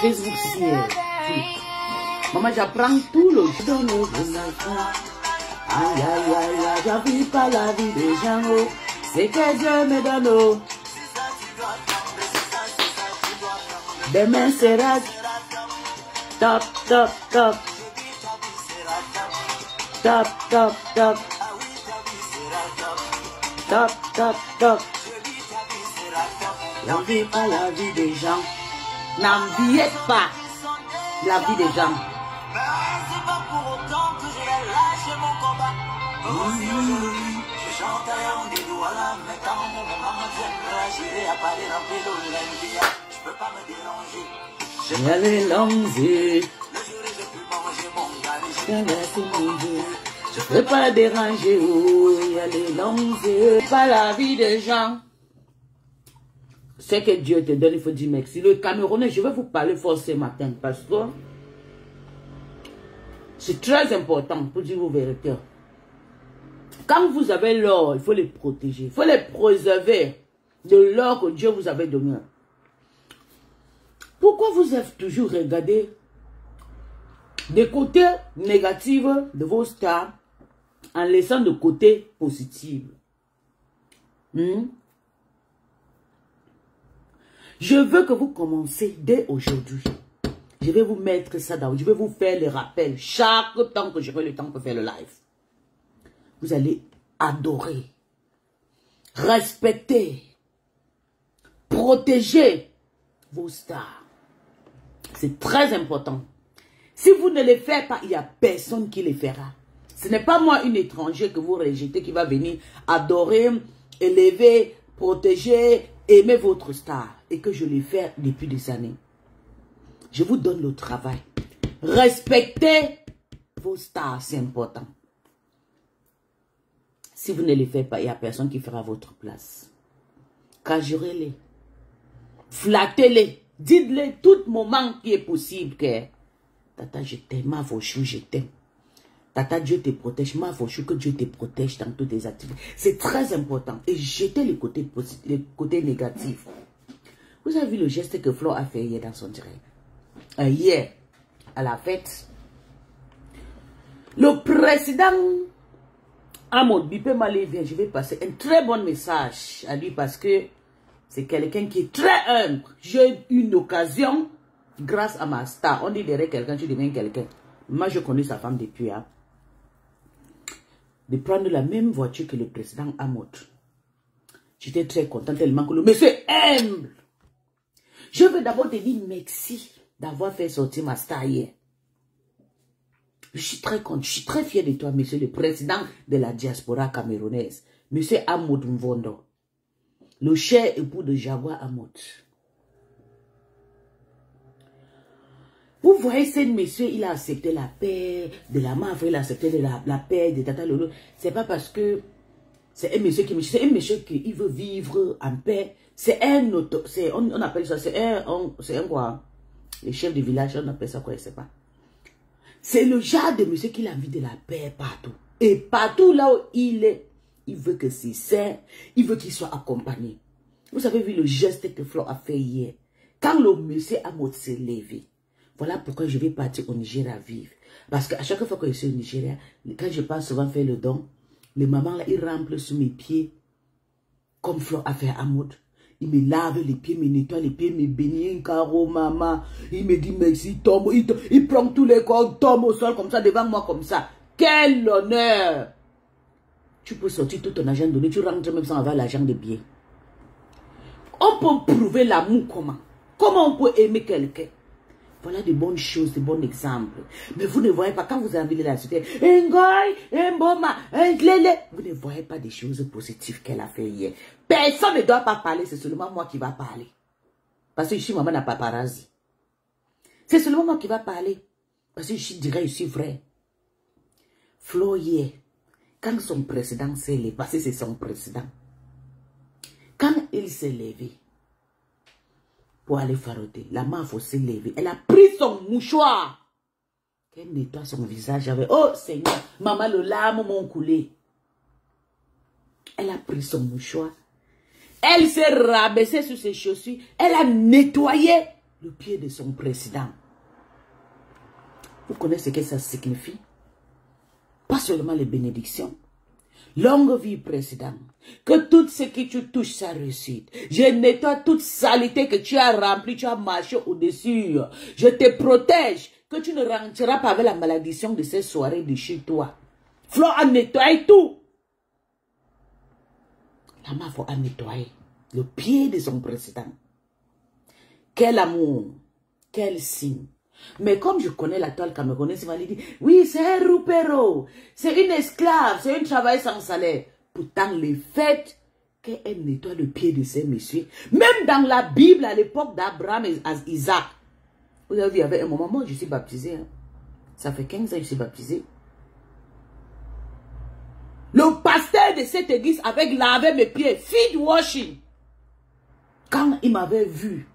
Facebook, si. Maman, j'apprends tout le jour. Aïe, aïe, aïe, aïe, j'envie pas la vie des gens. C'est que Dieu me donne. Demain sera top, top, top. Top, top, top. Top, top, top. N'enviez pas la vie des gens. N'enviez pas la vie des gens. C'est pas pour autant que j'ai lâché mon combat. Je chanterai en dédoualant, mais quand mon maman viendra, j'irai à Paris remplir l'Olympia. Je peux pas me déranger. Il y a les longues yeux. Le jour où j'ai pu manger mon gars. Je ne peux pas déranger. Oh, il y a les longues yeux. Pas la vie des gens. Ce que Dieu te donne, il faut dire merci. Le Camerounais, je vais vous parler fort ce matin parce que c'est très important pour dire vos vérités. Quand vous avez l'or, il faut les protéger. Il faut les préserver de l'or que Dieu vous avait donné. Pourquoi vous avez toujours regardé des côtés négatifs de vos stars en laissant de côté positifs? Je veux que vous commenciez dès aujourd'hui. Je vais vous mettre ça dans. Je vais vous faire les rappels chaque temps que j'aurai le temps pour faire le live. Vous allez adorer, respecter, protéger vos stars. C'est très important. Si vous ne les faites pas, il n'y a personne qui les fera. Ce n'est pas moi, une étrangère que vous rejetez, qui va venir adorer, élever, protéger, aimer votre star. Et que je l'ai fait depuis des années. Je vous donne le travail. Respectez vos stars, c'est important. Si vous ne les faites pas, il n'y a personne qui fera votre place. Cajurez-les. Flattez-les. Dites-les tout moment qui est possible que Tata, je t'aime, ma Vochou, je t'aime. Tata, Dieu te protège, ma Vochou, que Dieu te protège dans toutes tes activités. C'est très important. Et jetez les côtés négatifs. Vous avez vu le geste que Flo a fait hier dans son direct? Hier, à la fête, le président Ahmad Bipé Malé vient, je vais passer un très bon message à lui parce que c'est quelqu'un qui est très humble. J'ai eu une occasion, grâce à ma star, on dit derrière quelqu'un, tu deviens quelqu'un. Moi, je connais sa femme depuis, hein, de prendre la même voiture que le président Ahmad. J'étais très content tellement que le monsieur est humble. Je veux d'abord te dire merci d'avoir fait sortir ma star hier. Je suis très content, je suis très fier de toi, monsieur le président de la diaspora camerounaise, monsieur Ahmad Mvondo, le cher époux de Jaguar Ahmad. Vous voyez, ce monsieur, il a accepté la paix de la mafia, il a accepté la paix de Tata Lolo. C'est pas parce que c'est un monsieur qui veut vivre en paix. C'est un autre, on appelle ça, c'est un quoi? Les chefs du village, on appelle ça quoi, je sais pas. C'est le genre de monsieur qui a envie de la paix partout. Et partout là où il est, il veut que c'est sain, il veut qu'il soit accompagné. Vous avez vu le geste que Flo a fait hier. Quand le monsieur Ahmad s'est levé, voilà pourquoi je vais partir au Nigeria vivre. Parce qu'à chaque fois que je suis au Nigeria, quand je passe souvent faire le don, les mamans là, ils remplissent sous mes pieds, comme Flo a fait à Ahmad. Il me lave les pieds, me nettoie les pieds, me bénit un carreau, maman. Il me dit merci, tombe. Il prend tous les corps, tombe au sol comme ça, devant moi comme ça. Quel honneur! Tu peux sortir tout ton argent donné, tu rentres même sans avoir l'argent de billets. On peut prouver l'amour comment? Comment on peut aimer quelqu'un? Voilà de bonnes choses, de bons exemples. Mais vous ne voyez pas, quand vous avez la société, vous ne voyez pas des choses positives qu'elle a fait hier. Personne ne doit pas parler, c'est seulement moi qui va parler. Parce que je suis maman n'a pas paradis. C'est seulement moi qui va parler. Parce que je dirais, je suis vrai. Flo hier, quand son président s'est levé, parce que c'est son président, quand il s'est levé, pour aller faroter, la mafia s'est levée. Elle a pris son mouchoir. Elle nettoie son visage avec, oh Seigneur, maman, le larme m'ont coulé. Elle a pris son mouchoir. Elle s'est rabaissée sur ses chaussures. Elle a nettoyé le pied de son président. Vous connaissez ce que ça signifie? Pas seulement les bénédictions. Longue vie, président. Que tout ce que tu touches, ça réussite. Je nettoie toute saleté que tu as remplie, tu as marché au-dessus. Je te protège. Que tu ne rentreras pas avec la malédiction de ces soirées de chez toi. Flo a nettoyé tout. La MAFO a nettoyé le pied de son président. Quel amour. Quel signe. Mais comme je connais la toile camerounaise, il m'a dit, oui, c'est un roupero, c'est une esclave, c'est un travail sans salaire. Pourtant, le fait qu'elle nettoie le pied de ces messieurs, même dans la Bible, à l'époque d'Abraham et Isaac, vous avez vu, il y avait un moment, moi je suis baptisé, hein. Ça fait 15 ans que je suis baptisé. Le pasteur de cette église avait lavé mes pieds, feet washing. Quand il m'avait vu,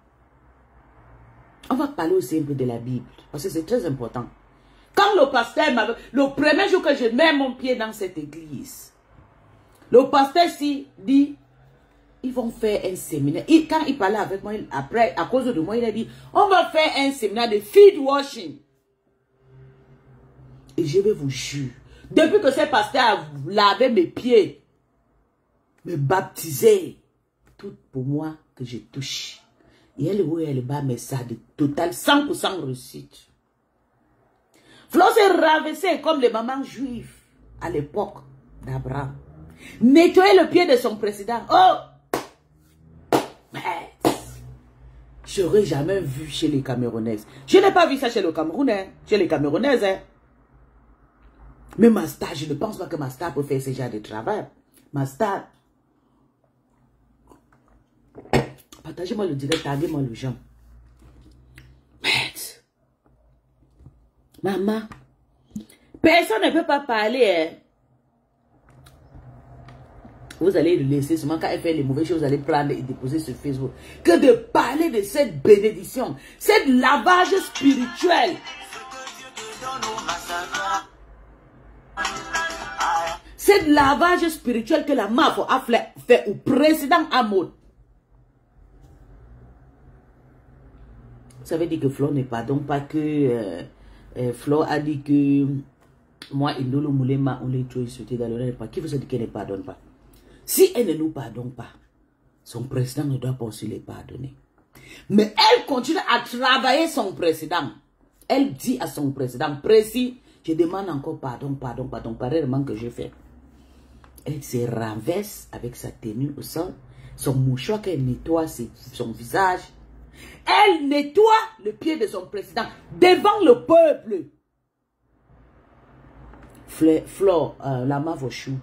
on va parler aussi un peu de la Bible, parce que c'est très important. Quand le pasteur m'avait... Le premier jour que je mets mon pied dans cette église, le pasteur dit, ils vont faire un séminaire. Quand il parlait avec moi, après, à cause de moi, il a dit, on va faire un séminaire de feet washing. Et je vais vous jurer, depuis que ce pasteur a lavé mes pieds, me baptisé, tout pour moi que je touche. Et elle ou elle bat, mais ça de total 100% réussite. Flo s'est rabaissé comme les mamans juives à l'époque d'Abraham. Nettoyer le pied de son président. Oh! Mais j'aurais jamais vu chez les Camerounaises. Je n'ai pas vu ça chez le Cameroun, hein, chez les Camerounaises. Hein. Mais ma star, je ne pense pas que ma star peut faire ce genre de travail. Ma star... Partagez-moi le direct, taguez-moi le gens. Maman, personne ne peut pas parler. Hein. Vous allez le laisser, seulement quand elle fait les mauvaises choses, vous allez prendre et déposer sur Facebook. Que de parler de cette bénédiction, cette lavage spirituel. Cette lavage spirituel que la MAFO a fait au président Ahmad. Ça veut dire que Flo ne pardonne pas que Flo a dit que moi et Ndolo Moulema on les trouve sauté dans le pas. Qui vous a dit qu'elle ne pardonne pas? Si elle ne nous pardonne pas, son président ne doit pas aussi les pardonner. Mais elle continue à travailler son président. Elle dit à son président précis, je demande encore pardon, pareillement que j'ai fait. Elle se renverse avec sa tenue au sol, son mouchoir qu'elle nettoie son visage. Elle nettoie le pied de son président devant le peuple. Flore, la Mavochou,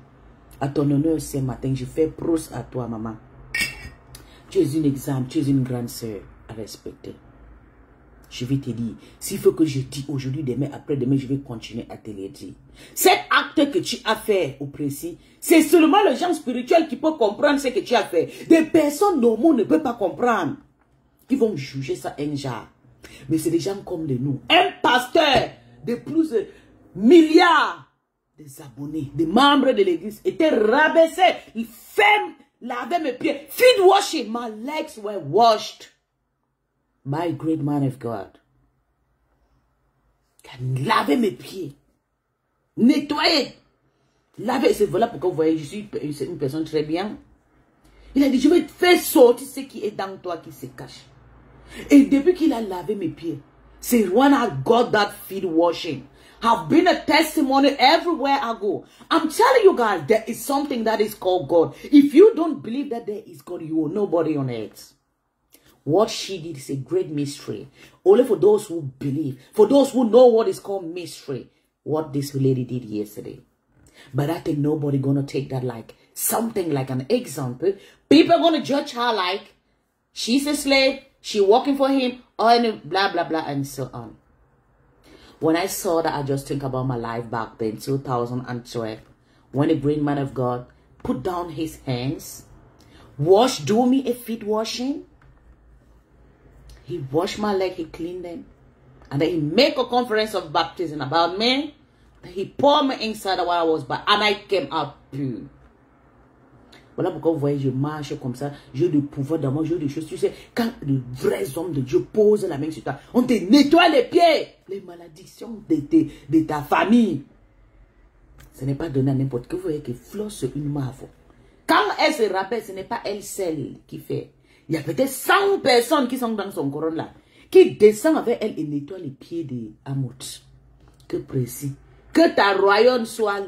à ton honneur ce matin, je fais pros à toi, maman. Tu es un exemple, tu es une grande sœur à respecter. Je vais te dire, s'il faut que je dise aujourd'hui, demain, après-demain, je vais continuer à te le dire. Cet acte que tu as fait au précis, c'est seulement le genre spirituel qui peut comprendre ce que tu as fait. Des personnes normales ne peuvent pas comprendre. Ils vont juger ça un genre. Mais c'est des gens comme nous. Un pasteur de plus de milliards des abonnés, des membres de l'église, était rabaissé. Il fait laver mes pieds. Feet washing. My legs were washed by a great man of God. Laver mes pieds. Nettoyer. Laver. C'est voilà pourquoi vous voyez, je suis une personne très bien. Il a dit, je vais te faire sortir ce qui est dans toi qui se cache. Et depuis qu'il a lavé mes pieds, c'est when I got that feet washing. Have been a testimony everywhere I go. I'm telling you guys, there is something that is called God. If you don't believe that there is God, you are nobody on earth. What she did is a great mystery. Only for those who believe, for those who know what is called mystery, what this lady did yesterday. But I think nobody gonna take that like something like an example. People are gonna judge her like she's a slave. She working for him, or blah, blah, blah, and so on. When I saw that, I just think about my life back then, 2012, when a great man of God put down his hands, do me a feet washing. He washed my leg, he cleaned them. And then he make a conference of baptism about me. He poured me inside while I was back, and I came out pure. Voilà pourquoi vous voyez, je marche comme ça, j'ai du pouvoir dans moi, j'ai des choses. Tu sais, quand de vrais hommes de Dieu posent la main sur toi, on te nettoie les pieds. Les malédictions de ta famille. Ce n'est pas donné à n'importe qui. Vous voyez que Flo, c'est une mafia. Quand elle se rappelle, ce n'est pas elle seule qui fait. Il y a peut-être 100 personnes qui sont dans son couronne là, qui descendent avec elle et nettoient les pieds de Amout. Que précis. Que ta royaume soit,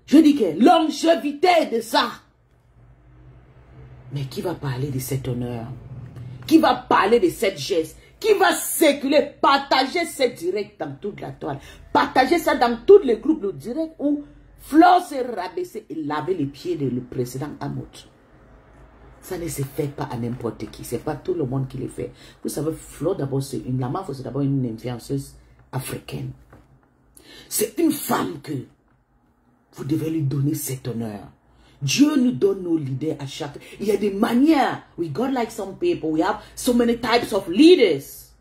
je dis que longévité de ça. Mais qui va parler de cet honneur? Qui va parler de cette geste? Qui va circuler, partager ce direct dans toute la toile? Partager ça dans tous les groupes de direct où Flo s'est rabaissé et lavé les pieds de le précédent Amout. Ça ne se fait pas à n'importe qui. Ce n'est pas tout le monde qui le fait. Vous savez, Flo, d'abord, c'est d'abord une influenceuse africaine. C'est une femme que vous devez lui donner cet honneur. Dieu nous donne nos leaders à chaque... Il y a des manières. We got like some people. We have so many types of leaders.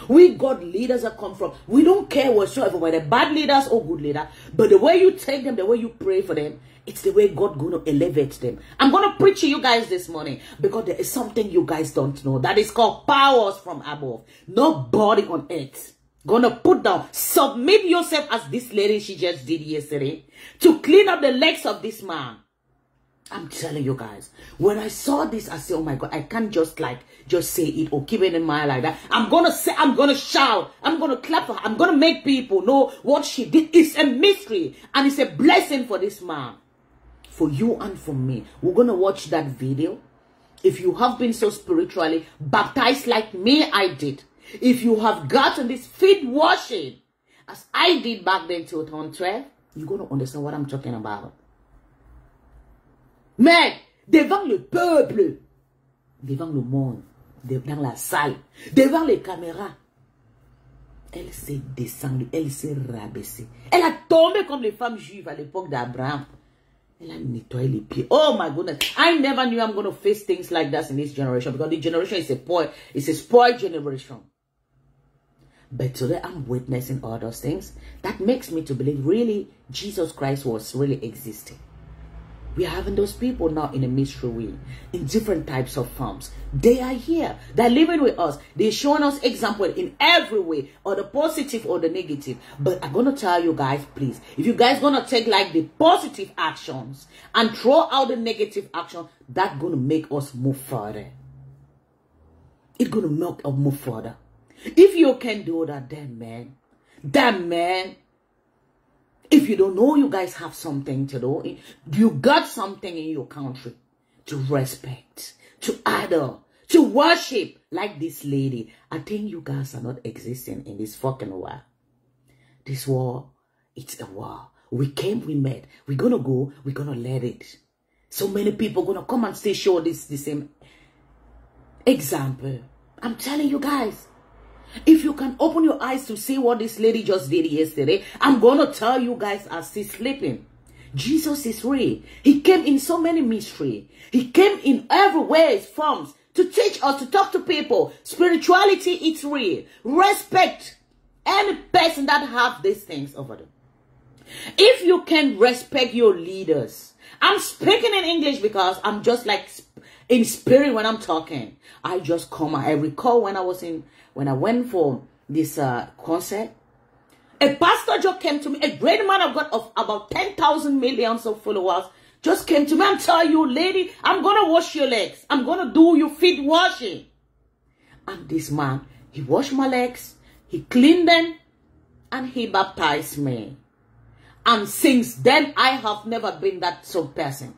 We got leaders that come from... We don't care whatsoever, whether bad leaders or good leaders. But the way you take them, the way you pray for them, it's the way God going to elevate them. I'm going to preach to you guys this morning because there is something you guys don't know. That is called powers from above. Nobody on earth gonna put down, submit yourself as this lady she just did yesterday to clean up the legs of this man. I'm telling you guys, when I saw this, I said, oh my God, I can't just say it or keep it in mind like that. I'm gonna say, I'm gonna shout, I'm gonna clap for her, I'm gonna make people know what she did. It's a mystery and it's a blessing for this man, for you and for me. We're gonna watch that video. If you have been so spiritually baptized like me, I did. If you have gotten this feet washing, as I did back then till 2012, you're going to understand what I'm talking about. Mais, devant le peuple, devant le monde, dans la salle, devant les caméras, elle s'est descendue, elle s'est rabaissée. Elle a tombé comme les femmes juives à l'époque d'Abraham. Elle a nettoyé les pieds. Oh my goodness. I never knew I'm going to face things like that in this generation because the generation is a spoiled generation. But today I'm witnessing all those things. That makes me to believe really Jesus Christ was really existing. We are having those people now in a mystery way, in different types of forms. They are here. They're living with us. They're showing us example in every way, or the positive or the negative. But I'm going to tell you guys, please, if you guys going to take like the positive actions and throw out the negative action, that's going to make us move further. It's going to make us move further. If you can do that, then man, if you don't know you guys have something to do, you got something in your country to respect, to honor, to worship like this lady. I think you guys are not existing in this fucking war. This war, it's a war. We came, we met. We're going to go, we're going to let it. So many people going to come and say, show this the same example. I'm telling you guys. If you can open your eyes to see what this lady just did yesterday, I'm going to tell you guys as she's sleeping. Jesus is real. He came in so many mysteries. He came in every way, forms, to teach us, to talk to people. Spirituality is real. Respect any person that have these things over them. If you can respect your leaders. I'm speaking in English because I'm just like in spirit when I'm talking. I just come. I recall when I went for this concert, a pastor just came to me, a great man of God of about 10,000 millions of followers, just came to me and tell you, lady, I'm going to wash your legs. I'm going to do your feet washing. And this man, he washed my legs, he cleaned them, and he baptized me. And since then, I have never been that sort of person.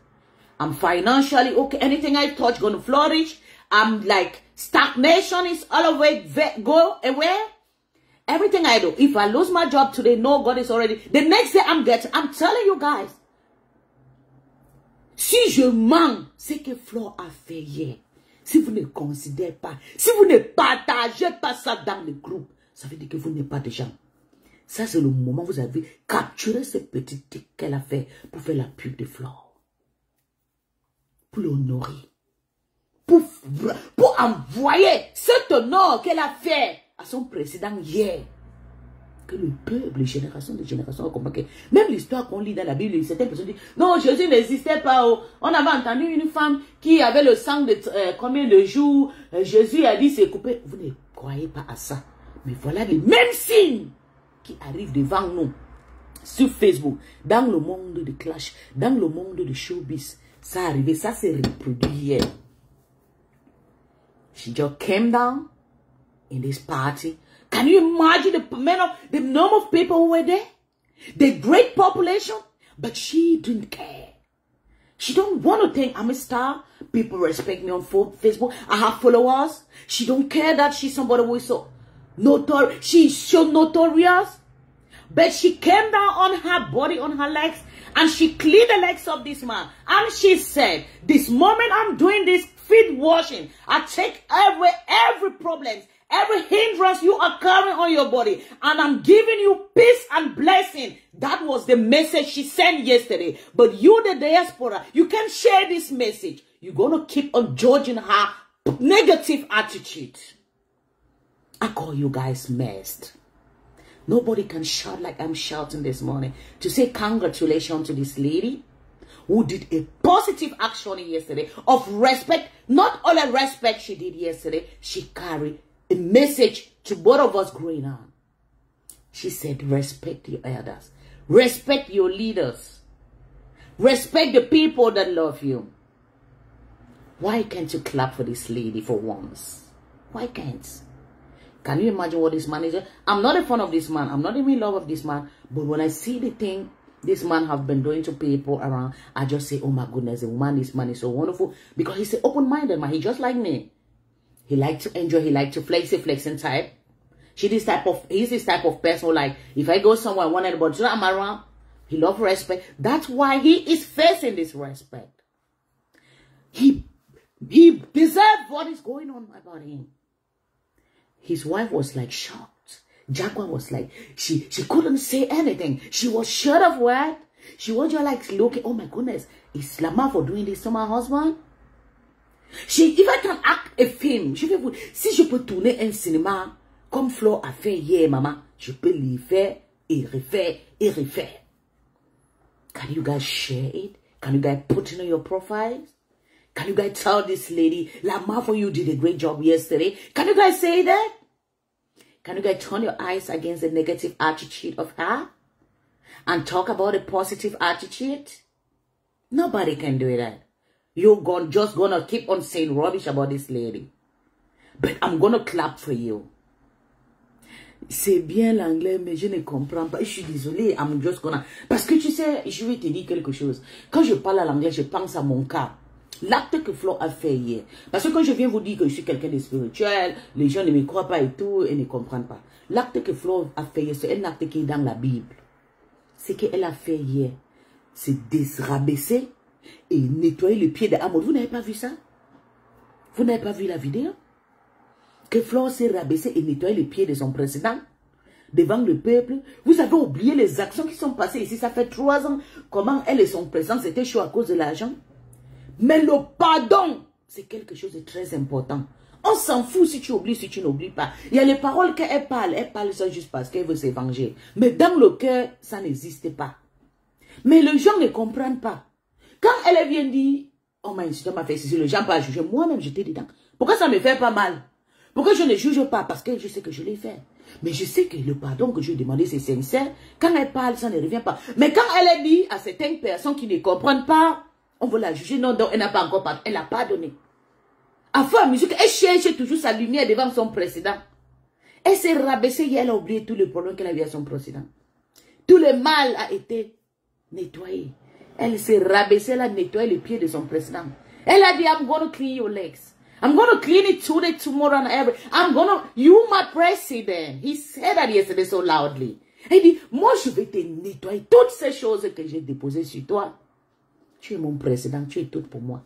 I'm financially okay. Anything I touch going to flourish. I'm like, stagnation is all the way go away. Everything I do. If I lose my job today, no, God is already. The next day I'm telling you guys. Si je mens, c'est que Flo a fait hier. Si vous ne considérez pas, si vous ne partagez pas ça dans le groupe, ça veut dire que vous n'êtes pas des gens. Ça, c'est le moment où vous avez capturé ce petit tic qu'elle a fait pour faire la pub de Flo. Pour l'honorer. Pour envoyer cet honneur qu'elle a fait à son président hier. Que le peuple, génération de génération, comprend que même l'histoire qu'on lit dans la Bible, certaines personnes disent, non, Jésus n'existait pas. Oh. On avait entendu une femme qui avait le sang de combien de jours, Jésus a dit c'est coupé. Vous ne croyez pas à ça. Mais voilà les mêmes signes qui arrivent devant nous sur Facebook, dans le monde de clash, dans le monde de showbiz. Ça arrivait, ça s'est reproduit hier. She just came down in this party. Can you imagine the number of people who were there? The great population. But she didn't care. She don't want to think I'm a star. People respect me on Facebook. I have followers. She don't care that she's somebody who is so notorious. She's so notorious. But she came down on her body, on her legs, and she cleaned the legs of this man. And she said, this moment I'm doing this feet washing, I take every problem, every hindrance you are carrying on your body, and I'm giving you peace and blessing. That was the message she sent yesterday. But you, the diaspora, you can share this message. You're going to keep on judging her negative attitude. I call you guys messed. Nobody can shout like I'm shouting this morning to say congratulations to this lady who did a positive action yesterday of respect. Not all the respect she did yesterday, she carried a message to both of us growing on. She said, respect your elders. Respect your leaders. Respect the people that love you. Why can't you clap for this lady for once? Why can't? Can you imagine what this man is doing? I'm not a fan of this man. I'm not even in love of this man. But when I see the thing this man have been doing to people around, I just say, oh my goodness, the man, this man is so wonderful. Because he's an open-minded man. He's just like me. He likes to enjoy. He likes to flex, a flexing type. He's this type of person, like, if I go somewhere, I want anybody to know I'm around. He loves respect. That's why he is facing this respect. He deserves what is going on about him. His wife was like shocked. Jaguar was like, she couldn't say anything. She was short of word. She was just like looking, oh my goodness, is Lama for doing this to my husband? If I can act a film, si je peux tourner un cinéma, comme Flo a fait hier, maman, je peux l'y faire et refaire et refaire. Can you guys share it? Can you guys put it on your profiles? Can you guys tell this lady, Lama for you did a great job yesterday? Can you guys say that? Can you guys turn your eyes against the negative attitude of her? And talk about a positive attitude? Nobody can do that. You're just gonna keep on saying rubbish about this lady. But I'm gonna clap for you. C'est bien l'anglais, mais je ne comprends pas. Je suis désolée, I'm just gonna... Parce que tu sais, je vais te dire quelque chose. Quand je parle à l'anglais, je pense à mon cas. L'acte que Flo a fait hier. Parce que quand je viens vous dire que je suis quelqu'un de spirituel, les gens ne me croient pas et tout, et ne comprennent pas. L'acte que Flo a fait hier, c'est un acte qui est dans la Bible. Ce qu'elle a fait hier, c'est rabaisser et nettoyer les pieds d'Amon. Vous n'avez pas vu ça? Vous n'avez pas vu la vidéo? Que Flo s'est rabaissé et nettoyé les pieds de son président devant le peuple. Vous avez oublié les actions qui sont passées ici. Ça fait 3 ans. Comment elle et son président, c'était chaud à cause de l'argent. Mais le pardon, c'est quelque chose de très important. On s'en fout si tu oublies, si tu n'oublies pas. Il y a les paroles qu'elle parle ça juste parce qu'elle veut se venger. Mais dans le cœur, ça n'existe pas. Mais les gens ne comprennent pas. Quand elle vient dire, oh m'a insulté, m'a fait ceci, les gens pas juger. Moi-même, j'étais dedans. Pourquoi ça me fait pas mal? Pourquoi je ne juge pas? Parce que je sais que je l'ai fait. Mais je sais que le pardon que je lui ai demandé, c'est sincère. Quand elle parle, ça ne revient pas. Mais quand elle dit à certaines personnes qui ne comprennent pas, on veut la juger. Non, donc elle n'a pas encore pardonné. Elle n'a pas donné. À fond la musique, elle cherche toujours sa lumière devant son président. Elle s'est rabaissée et elle a oublié tous les problèmes qu'elle a eu à son président. Tout le mal a été nettoyé. Elle s'est rabaissée, elle a nettoyé les pieds de son président. Elle a dit, I'm going to clean your legs. I'm going to clean it today, tomorrow, and every. You my president. He said that yesterday so loudly. Elle dit, moi je vais te nettoyer toutes ces choses que j'ai déposées sur toi. Tu es mon président, tu es tout pour moi.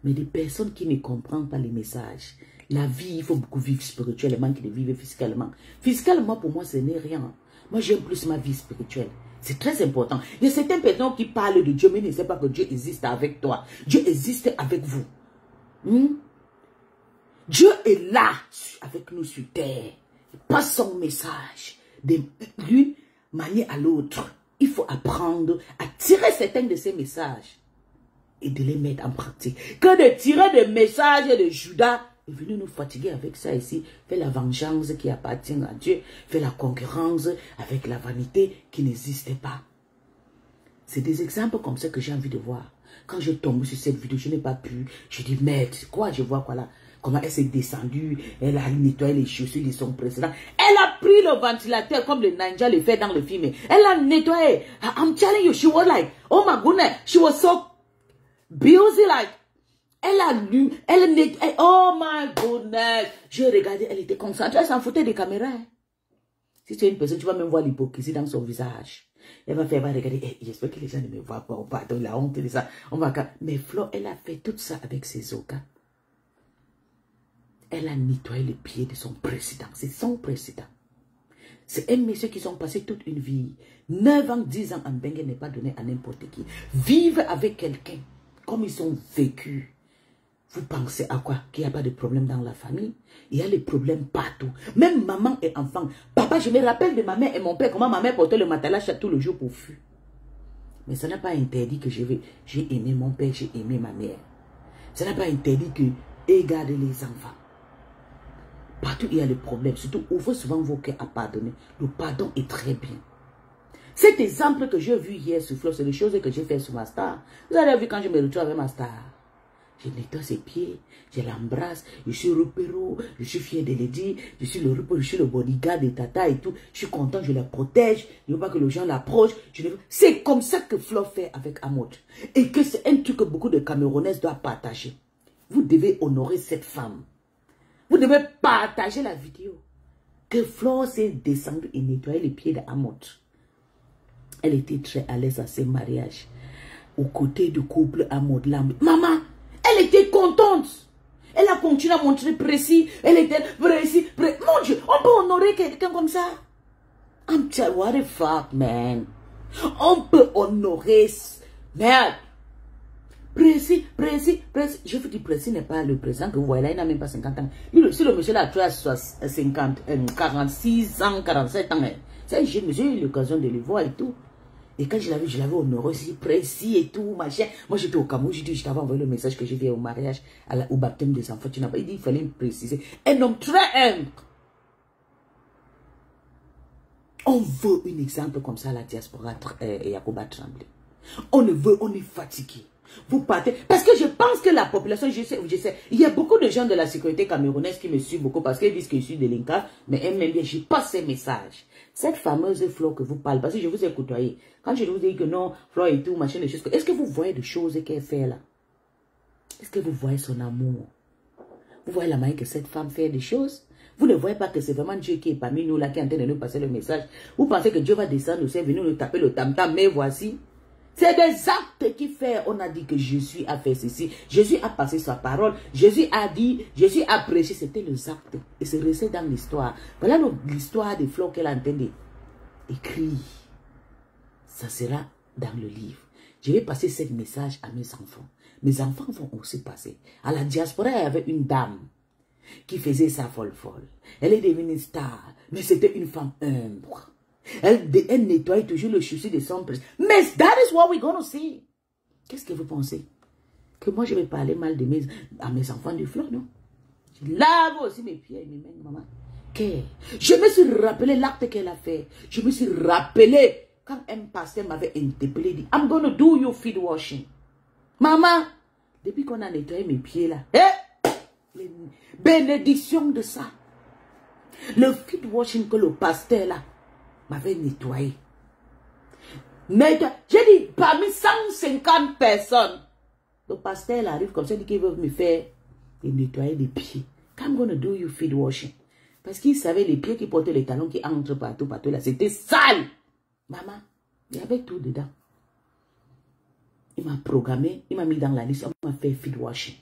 Mais des personnes qui ne comprennent pas les messages. La vie, il faut beaucoup vivre spirituellement que de vivre physiquement. Physiquement, pour moi, ce n'est rien. Moi, j'aime plus ma vie spirituelle. C'est très important. Il y a certaines personnes qui parlent de Dieu, mais ne savent pas que Dieu existe avec toi. Dieu existe avec vous. Dieu est là avec nous sur terre. Il passe son message. d'une manière à l'autre. Il faut apprendre à tirer certains de ces messages et de les mettre en pratique. Que de tirer des messages de Judas est venu nous fatiguer avec ça ici. Fait la vengeance qui appartient à Dieu. Fait la concurrence avec la vanité qui n'existait pas. C'est des exemples comme ça que j'ai envie de voir. Quand je tombe sur cette vidéo, je n'ai pas pu. Je dis, merde, quoi, je vois quoi là. Comment elle s'est descendue, elle a nettoyé les chaussures de son président. Elle a pris le ventilateur comme le ninja le fait dans le film. Elle a nettoyé. I'm telling you, she was like, oh my goodness, she was so busy like. Elle a lu, elle nettoyé, oh my goodness. Je regardais, elle était concentrée, elle s'en foutait des caméras. Si tu es une personne, tu vas même voir l'hypocrisie dans son visage. Elle va faire, elle va regarder, hey, j'espère que les gens ne me voient pas, pardon, la honte de ça. On va... Mais Flo, elle a fait tout ça avec ses okas. Elle a nettoyé les pieds de son président. C'est son président. C'est un monsieur qui ont passé toute une vie. 9 ans, 10 ans en Bengue n'est pas donné à n'importe qui. Vivre avec quelqu'un comme ils ont vécu. Vous pensez à quoi? Qu'il n'y a pas de problème dans la famille? Il y a les problèmes partout. Même maman et enfant. Papa, je me rappelle de ma mère et mon père. Comment ma mère portait le matelas tout le jour pour fuir. Mais ça n'a pas interdit que j'ai aimé mon père, j'ai aimé ma mère. Ça n'a pas interdit que garder les enfants. Partout il y a le problème. Surtout, ouvrez souvent vos cœurs à pardonner. Le pardon est très bien. Cet exemple que j'ai vu hier sur Flo, c'est les choses que j'ai fait sur ma star. Vous avez vu quand je me retrouve avec ma star. Je nettoie ses pieds, je l'embrasse, je suis repéro, je suis fier de le dire, je suis le repéro, je suis le bodyguard de Tata et tout. Je suis content, je la protège, je ne veux pas que les gens l'approchent. C'est comme ça que Flo fait avec Amod. Et que c'est un truc que beaucoup de Camerounaises doivent partager. Vous devez honorer cette femme. Vous devez partager la vidéo. Que Flo s'est descendue et nettoyé les pieds d'Amod. Elle était très à l'aise à ses mariages. Aux côtés du couple Amod Lamb. Maman, elle était contente. Elle a continué à montrer précis. Elle était précis. Mon Dieu, on peut honorer quelqu'un comme ça. I'm telling you, what the fuck, man. On peut honorer. Merde. Précis. Je vous dis, précis n'est pas le président que vous voyez là, il n'a même pas 50 ans. Si le monsieur là a 46 ans, 47 ans, c'est un jeune monsieur, j'ai eu l'occasion de le voir et tout. Et quand je l'avais honoré aussi, précis et tout, machin. Moi j'étais au Cameroun, je t'avais envoyé le message que j'ai fait au mariage, au baptême des enfants. Tu n'as pas, il dit, il fallait me préciser. Un homme très humble. On veut un exemple comme ça à la diaspora Yacouba Tremblay. On est fatigué. Vous partez. Parce que je pense que la population, je sais, il y a beaucoup de gens de la sécurité camerounaise qui me suivent beaucoup parce qu'ils disent que je suis délinquant, mais elles m'aiment bien, je passe ces messages. Cette fameuse Flo que vous parlez, parce que je vous ai côtoyé. Quand je vous dis que non, Flo et tout, machin, des choses, est-ce que vous voyez des choses qu'elle fait là? Est-ce que vous voyez son amour? Vous voyez la manière que cette femme fait des choses? Vous ne voyez pas que c'est vraiment Dieu qui est parmi nous là, qui est en train de nous passer le message. Vous pensez que Dieu va descendre, c'est venu nous taper le tam-tam, mais voici. C'est des actes qui fait. On a dit que Jésus a fait ceci. Jésus a passé sa parole. Jésus a dit, Jésus a prêché. C'était les actes. Et c'est resté dans l'histoire. Voilà l'histoire des fleurs qu'elle a entendu écrire. Ça sera dans le livre. Je vais passer ce message à mes enfants. Mes enfants vont aussi passer. À la diaspora, il y avait une dame qui faisait sa folle. Elle est devenue star. Mais c'était une femme humble. Elle nettoie toujours le chaussure de son président. Mais that is what we're going to see. Qu'est-ce que vous pensez? Que moi je vais parler mal de à mes enfants du fleur, non? Je lave aussi mes pieds et mes mains, maman. Je me suis rappelé l'acte qu'elle a fait. Je me suis rappelé quand un pasteur m'avait interpellé, dit, I'm going to do your feet washing. Maman, depuis qu'on a nettoyé mes pieds là, les bénédictions de ça. Le feet washing que le pasteur là m'avait nettoyé. J'ai dit, parmi 150 personnes, le pasteur arrive comme ça, il dit qu'il veut me faire nettoyer les pieds. I'm gonna do you feet washing. Parce qu'il savait les pieds qui portaient les talons qui entrent partout là, c'était sale. Maman, il y avait tout dedans. Il m'a programmé, il m'a mis dans la liste, on m'a fait feet washing.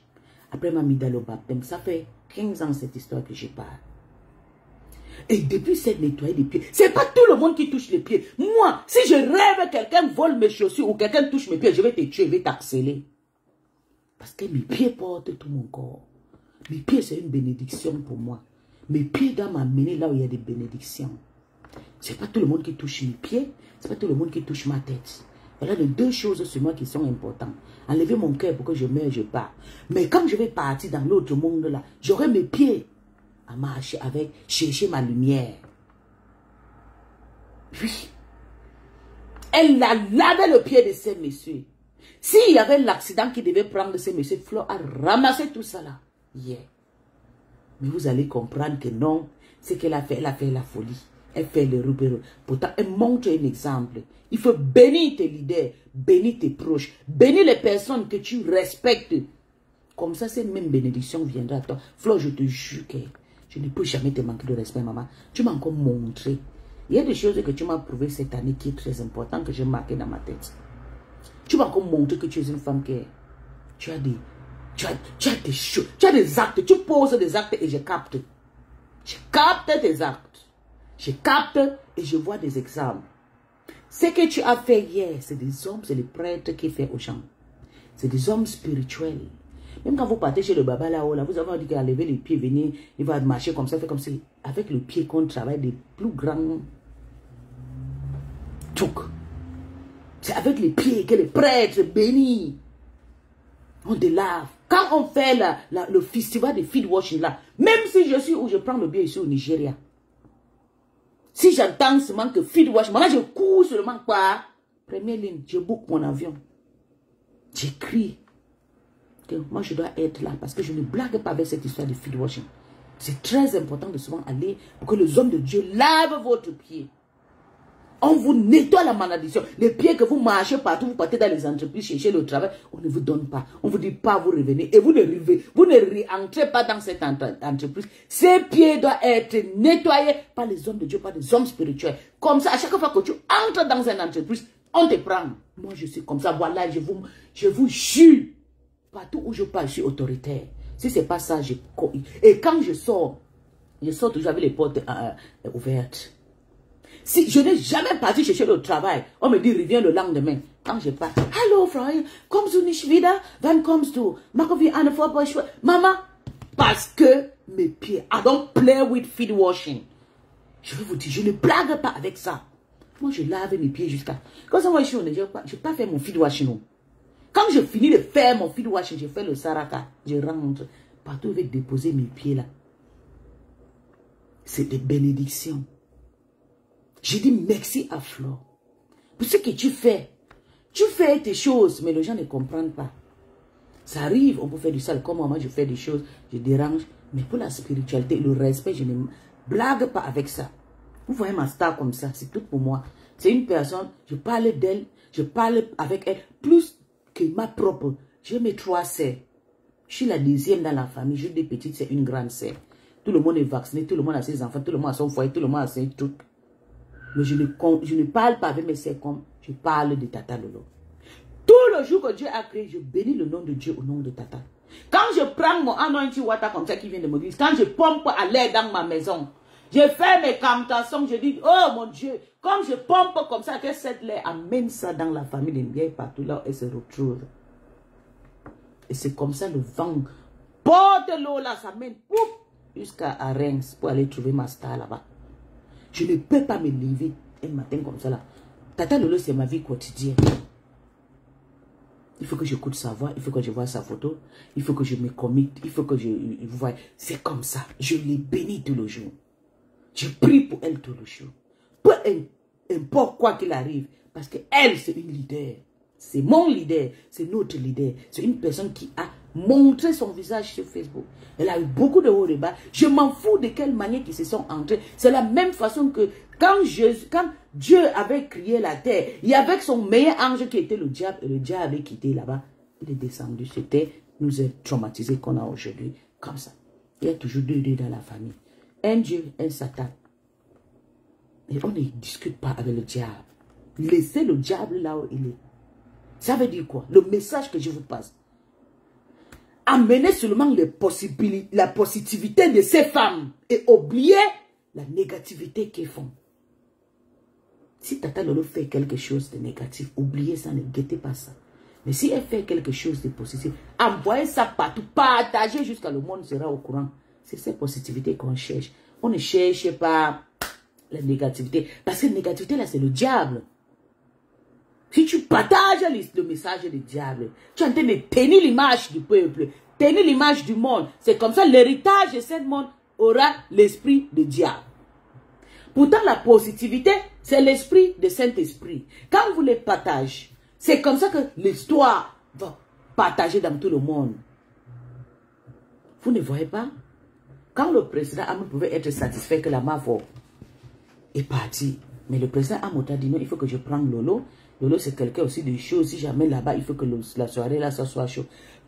Après, il m'a mis dans le baptême. Ça fait 15 ans cette histoire que je parle. Et depuis cette nettoyer des pieds, c'est pas tout le monde qui touche les pieds. Moi, si je rêve quelqu'un vole mes chaussures ou quelqu'un touche mes pieds, je vais te tuer, je vais t'harceler. Parce que mes pieds portent tout mon corps. Mes pieds, c'est une bénédiction pour moi. Mes pieds doivent m'amener là où il y a des bénédictions. C'est pas tout le monde qui touche mes pieds. C'est pas tout le monde qui touche ma tête. Voilà les deux choses sur moi qui sont importantes. Enlever mon cœur pour que je meure, je pars. Mais quand je vais partir dans l'autre monde là, j'aurai mes pieds à marcher avec, chercher ma lumière. Oui. Elle a lavé le pied de ces messieurs. S'il y avait l'accident qui devait prendre ces messieurs, Flo a ramassé tout ça là. Yeah. Mais vous allez comprendre que non, ce qu'elle a fait la folie. Elle fait le rubéro. Pourtant, elle montre un exemple. Il faut bénir tes leaders, bénir tes proches, bénir les personnes que tu respectes. Comme ça, cette même bénédiction viendra à toi. Flo, je te jure que je ne peux jamais te manquer de respect, maman. Tu m'as encore montré. Il y a des choses que tu m'as prouvé cette année qui est très important, que j'ai marqué dans ma tête. Tu m'as encore montré que tu es une femme qui tu as des choses, tu as des actes, tu poses des actes et je capte. Je capte tes actes. Je capte et je vois des exemples. Ce que tu as fait hier, c'est des hommes, c'est les prêtres qui font aux gens. C'est des hommes spirituels. Même quand vous partez chez le baba là-haut, là, vous avez dit qu'il a levé les pieds, venir, il va marcher comme ça, fait comme si, avec le pied qu'on travaille des plus grands trucs. C'est avec les pieds que les prêtres bénis. On te lave. Quand on fait le festival de feed washing là, même si je suis où je prends le billet ici au Nigeria, si j'entends seulement que feed washing, moi je cours seulement quoi, première ligne, je book mon avion. J'écris que moi je dois être là parce que je ne blague pas avec cette histoire de feed washing. C'est très important de souvent aller pour que les hommes de Dieu lavent votre pied. On vous nettoie la malédiction. Les pieds que vous marchez partout, vous partez dans les entreprises, chercher le travail, on ne vous donne pas. On ne vous dit pas, vous revenez. Et vous ne rentrez pas dans cette entreprise. Ces pieds doivent être nettoyés par les hommes de Dieu, par des hommes spirituels. Comme ça, à chaque fois que tu entres dans une entreprise, on te prend. Moi, je suis comme ça. Voilà, je vous jure. Partout où je passe, je suis autoritaire. Si ce n'est pas ça, et quand je sors toujours avec les portes ouvertes. Si je n'ai jamais parti chercher le travail, on me dit reviens le lendemain. Quand je pars, hello, Freund, kommst du nicht wieder? Wann kommst du? Machen wir eine Vorbeischule? Maman, parce que mes pieds, I don't play with feet washing. Je vais vous dire, je ne blague pas avec ça. Moi, je lave mes pieds jusqu'à... Quand ça, moi, je suis au Nigeria, je n'ai pas fait mon feet washing. Quand je finis de faire mon feet washing, je fais le saraka, je rentre. Partout, je vais déposer mes pieds là. C'est des bénédictions. Je dis merci à Flo. Pour ce que tu fais tes choses, mais les gens ne comprennent pas. Ça arrive, on peut faire du sale. Comme moi, je fais des choses, je dérange. Mais pour la spiritualité, le respect, je ne blague pas avec ça. Vous voyez ma star comme ça, c'est tout pour moi. C'est une personne, je parle d'elle, je parle avec elle, plus que ma propre. J'ai mes 3 sœurs. Je suis la deuxième dans la famille, j'ai des petites, c'est une grande sœur. Tout le monde est vacciné, tout le monde a ses enfants, tout le monde a son foyer, tout le monde a ses trucs. Mais je ne parle pas avec mes sœurs comme je parle de Tata Lolo. Tout le jour que Dieu a créé, je bénis le nom de Dieu au nom de Tata. Quand je prends mon anointing water comme ça qui vient de me dire, quand je pompe à l'air dans ma maison, je fais mes cantations, je dis, oh mon Dieu, comme je pompe comme ça, que cette lait amène ça dans la famille des biens partout là où elle se retrouve. Et c'est comme ça le vent porte l'eau là, ça mène jusqu'à Reims pour aller trouver ma star là-bas. Je ne peux pas me lever un matin comme ça là. Tata Lolo, c'est ma vie quotidienne. Il faut que j'écoute sa voix, il faut que je vois sa photo, il faut que je me commit, il faut que je... Vous voyez, c'est comme ça. Je les bénis tout le jour. Je prie pour elle tout le jour. Peu importe quoi qu'il arrive. Parce qu'elle, c'est une leader. C'est mon leader, c'est notre leader. C'est une personne qui a montré son visage sur Facebook. Elle a eu beaucoup de hauts et bas. Je m'en fous de quelle manière ils se sont entrés. C'est la même façon que quand Dieu avait créé la terre, il y avait son meilleur ange qui était le diable. Et le diable avait quitté là-bas. Il est descendu. C'était nous est traumatisés qu'on a aujourd'hui. Comme ça. Il y a toujours deux dans la famille. Un Dieu, un Satan. Et on ne discute pas avec le diable. Laissez le diable là où il est. Ça veut dire quoi? Le message que je vous passe. Amenez seulement la positivité de ces femmes et oubliez la négativité qu'elles font. Si Tata Lolo fait quelque chose de négatif, oubliez ça, ne guettez pas ça. Mais si elle fait quelque chose de positif, envoyez ça partout, partagez jusqu'à le monde sera au courant. C'est cette positivité qu'on cherche. On ne cherche pas la négativité. Parce que la négativité, là, c'est le diable. Si tu partages le message du diable, tu es en train de tenir l'image du peuple, tenir l'image du monde. C'est comme ça, l'héritage de ce monde aura l'esprit du diable. Pourtant, la positivité, c'est l'esprit de Saint-Esprit. Quand vous les partagez, c'est comme ça que l'histoire va partager dans tout le monde. Vous ne voyez pas? Quand le président Amoud pouvait être satisfait que la MAFO est partie, mais le président Amoud a dit non, il faut que je prenne Lolo. Lolo, c'est quelqu'un aussi de chaud. Si jamais là-bas, il faut que la soirée là, ça soit chaud.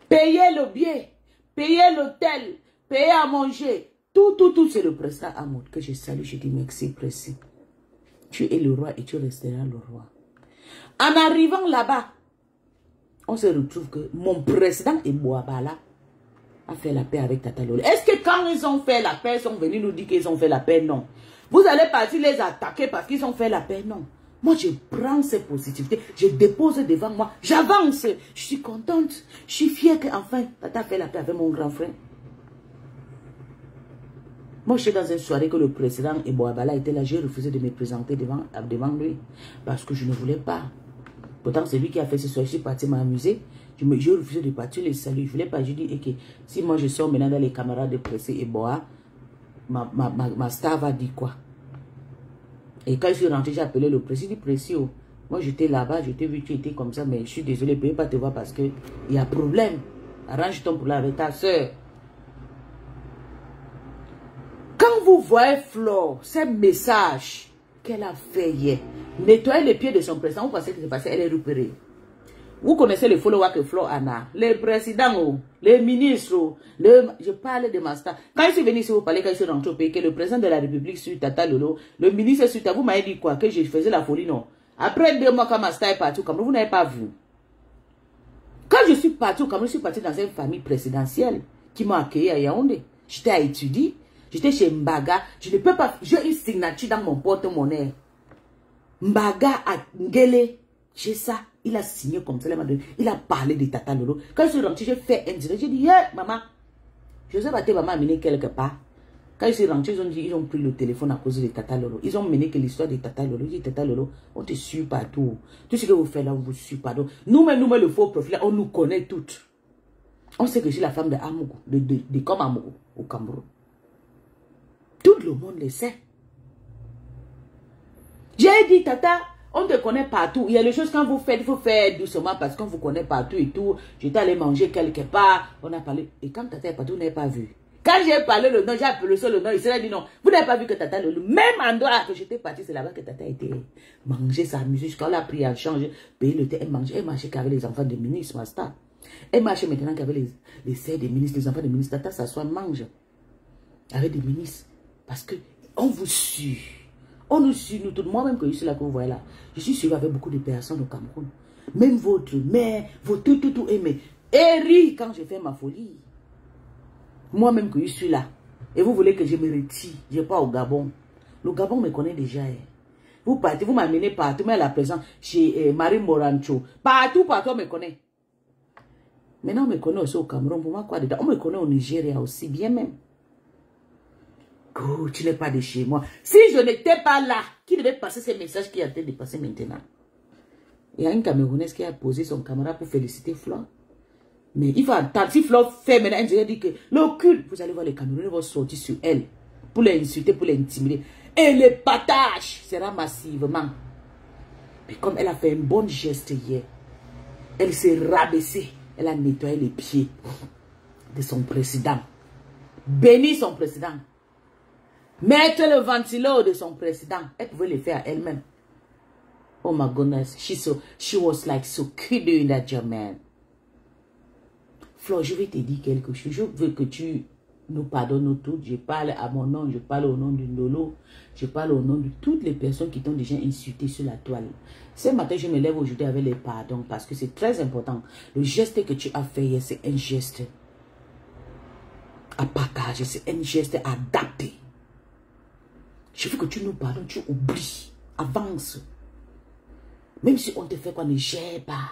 Payez le billet, payez l'hôtel, payez à manger. Tout, c'est le président Amoud que je salue. Je dis merci, précis. Tu es le roi et tu resteras le roi. En arrivant là-bas, on se retrouve que mon président Ebouabala a fait la paix avec Tata Lolo. Est-ce que quand ils ont fait la paix, ils sont venus nous dire qu'ils ont fait la paix? Non. Vous allez partir les attaquer parce qu'ils ont fait la paix? Non. Moi, je prends ces positivités, je dépose devant moi, j'avance. Je suis contente, je suis fière qu'enfin, Tata fait la paix avec mon grand frère. Moi, je suis dans une soirée que le président Ebouabala était là, j'ai refusé de me présenter devant lui parce que je ne voulais pas. Pourtant, c'est lui qui a fait ce soir, je suis parti m'amuser. J'ai refusé de partir les saluts. Je ne voulais pas. Je dis, okay, si moi je sors maintenant dans les camarades de Pressé et Boa, ma star va dire quoi? Et quand je suis rentré, j'ai appelé le Pressé. Il dit, Pressé, oh, moi j'étais là-bas, je t'ai vu, tu étais comme ça, mais je suis désolé, je ne peux pas te voir parce qu'il y a problème. Arrange ton problème avec ta soeur. Quand vous voyez Flore, ces messages qu'elle a fait hier, nettoyer les pieds de son président, vous pensez que c'est passé, elle est repérée. Vous connaissez les followers que Flore en a, les présidents, les ministres, je parle de ma star. Quand je suis venu ici, vous parlez, quand je suis rentré au pays, que le président de la République sur Tata Lolo, le ministre sur Tata, vous m'avez dit quoi? Que je faisais la folie, non? Après 2 mois, quand ma star est partie au Cameroun, vous n'avez pas vu. Quand je suis parti au Cameroun, je suis parti dans une famille présidentielle qui m'a accueilli à Yaoundé. J'étais à étudier, j'étais chez Mbaga, je ne peux pas, j'ai une signature dans mon porte-monnaie. Mbaga à Ngele, j'ai ça. Il a signé comme ça, il a parlé de Tata Lolo. Quand je suis rentré, j'ai fait un direct. J'ai dit, yeah, maman, je sais pas, maman a mené quelque part. Quand je suis rentré, ils ont pris le téléphone à cause de Tata Lolo. Ils ont mené que l'histoire de Tata Lolo. J'ai dit, Tata Lolo, on te suit partout. Tout ce que vous faites là, on vous suit partout. Nous-mêmes, le faux profil, on nous connaît toutes. On sait que je suis la femme de Amougou, de comme Amougou, au Cameroun. Tout le monde le sait. J'ai dit, Tata, on te connaît partout. Il y a les choses quand vous faites, il faut faire doucement parce qu'on vous connaît partout et tout. J'étais allé manger quelque part. On a parlé. Et quand Tata est partout, vous n'avez pas vu. Quand j'ai parlé le nom, j'ai appelé le nom. Il s'est dit non. Vous n'avez pas vu que Tata, le même endroit que j'étais parti, c'est là-bas que Tata était manger, s'amuser. Jusqu'à là, pris à changer, payer le thé. Elle marchait qu'avec les enfants des ministres, Masta. Elle marchait maintenant qu'avec les sœurs des ministres, les enfants des ministres. Tata s'assoit, mange avec des ministres. Parce que on vous suit. On nous suit, nous tous. Moi-même, que je suis là, que vous voyez là, je suis suivi avec beaucoup de personnes au Cameroun. Même votre mère, votre tout aimé. Et rit quand je fais ma folie. Moi-même, que je suis là. Et vous voulez que je me retire. Je n'ai pas au Gabon. Le Gabon me connaît déjà. Vous partez, vous m'amenez partout, mais à la présent, chez Marie Morancho. Partout, on me connaît. Maintenant, on me connaît aussi au Cameroun. Pour moi, quoi dedans? On me connaît au Nigeria aussi, bien même. Oh, tu n'es pas de chez moi. Si je n'étais pas là, qui devait passer ces messages qui est en train de passer maintenant? Il y a une Camerounaise qui a posé son caméra pour féliciter Flore. Mais il va attendre. Si Flore fait maintenant, elle dit que le culte, vous allez voir les Camerounais vont sortir sur elle pour l'insulter, pour l'intimider. Et le partage sera massivement. Mais comme elle a fait un bon geste hier, elle s'est rabaissée. Elle a nettoyé les pieds de son président. Béni son président. Mettre le ventilo de son président. Elle pouvait le faire elle-même. Oh my goodness. She was like so cute doing that job, man. Flore, je vais te dire quelque chose. Je veux que tu nous pardonnes toutes. Je parle à mon nom. Je parle au nom de Lolo. Je parle au nom de toutes les personnes qui t'ont déjà insulté sur la toile. Ce matin, je me lève aujourd'hui avec les pardons parce que c'est très important. Le geste que tu as fait hier, c'est un geste à partager. C'est un geste à adapter. Je veux que tu nous pardonnes, tu oublies, avance. Même si on te fait quoi, ne gère pas.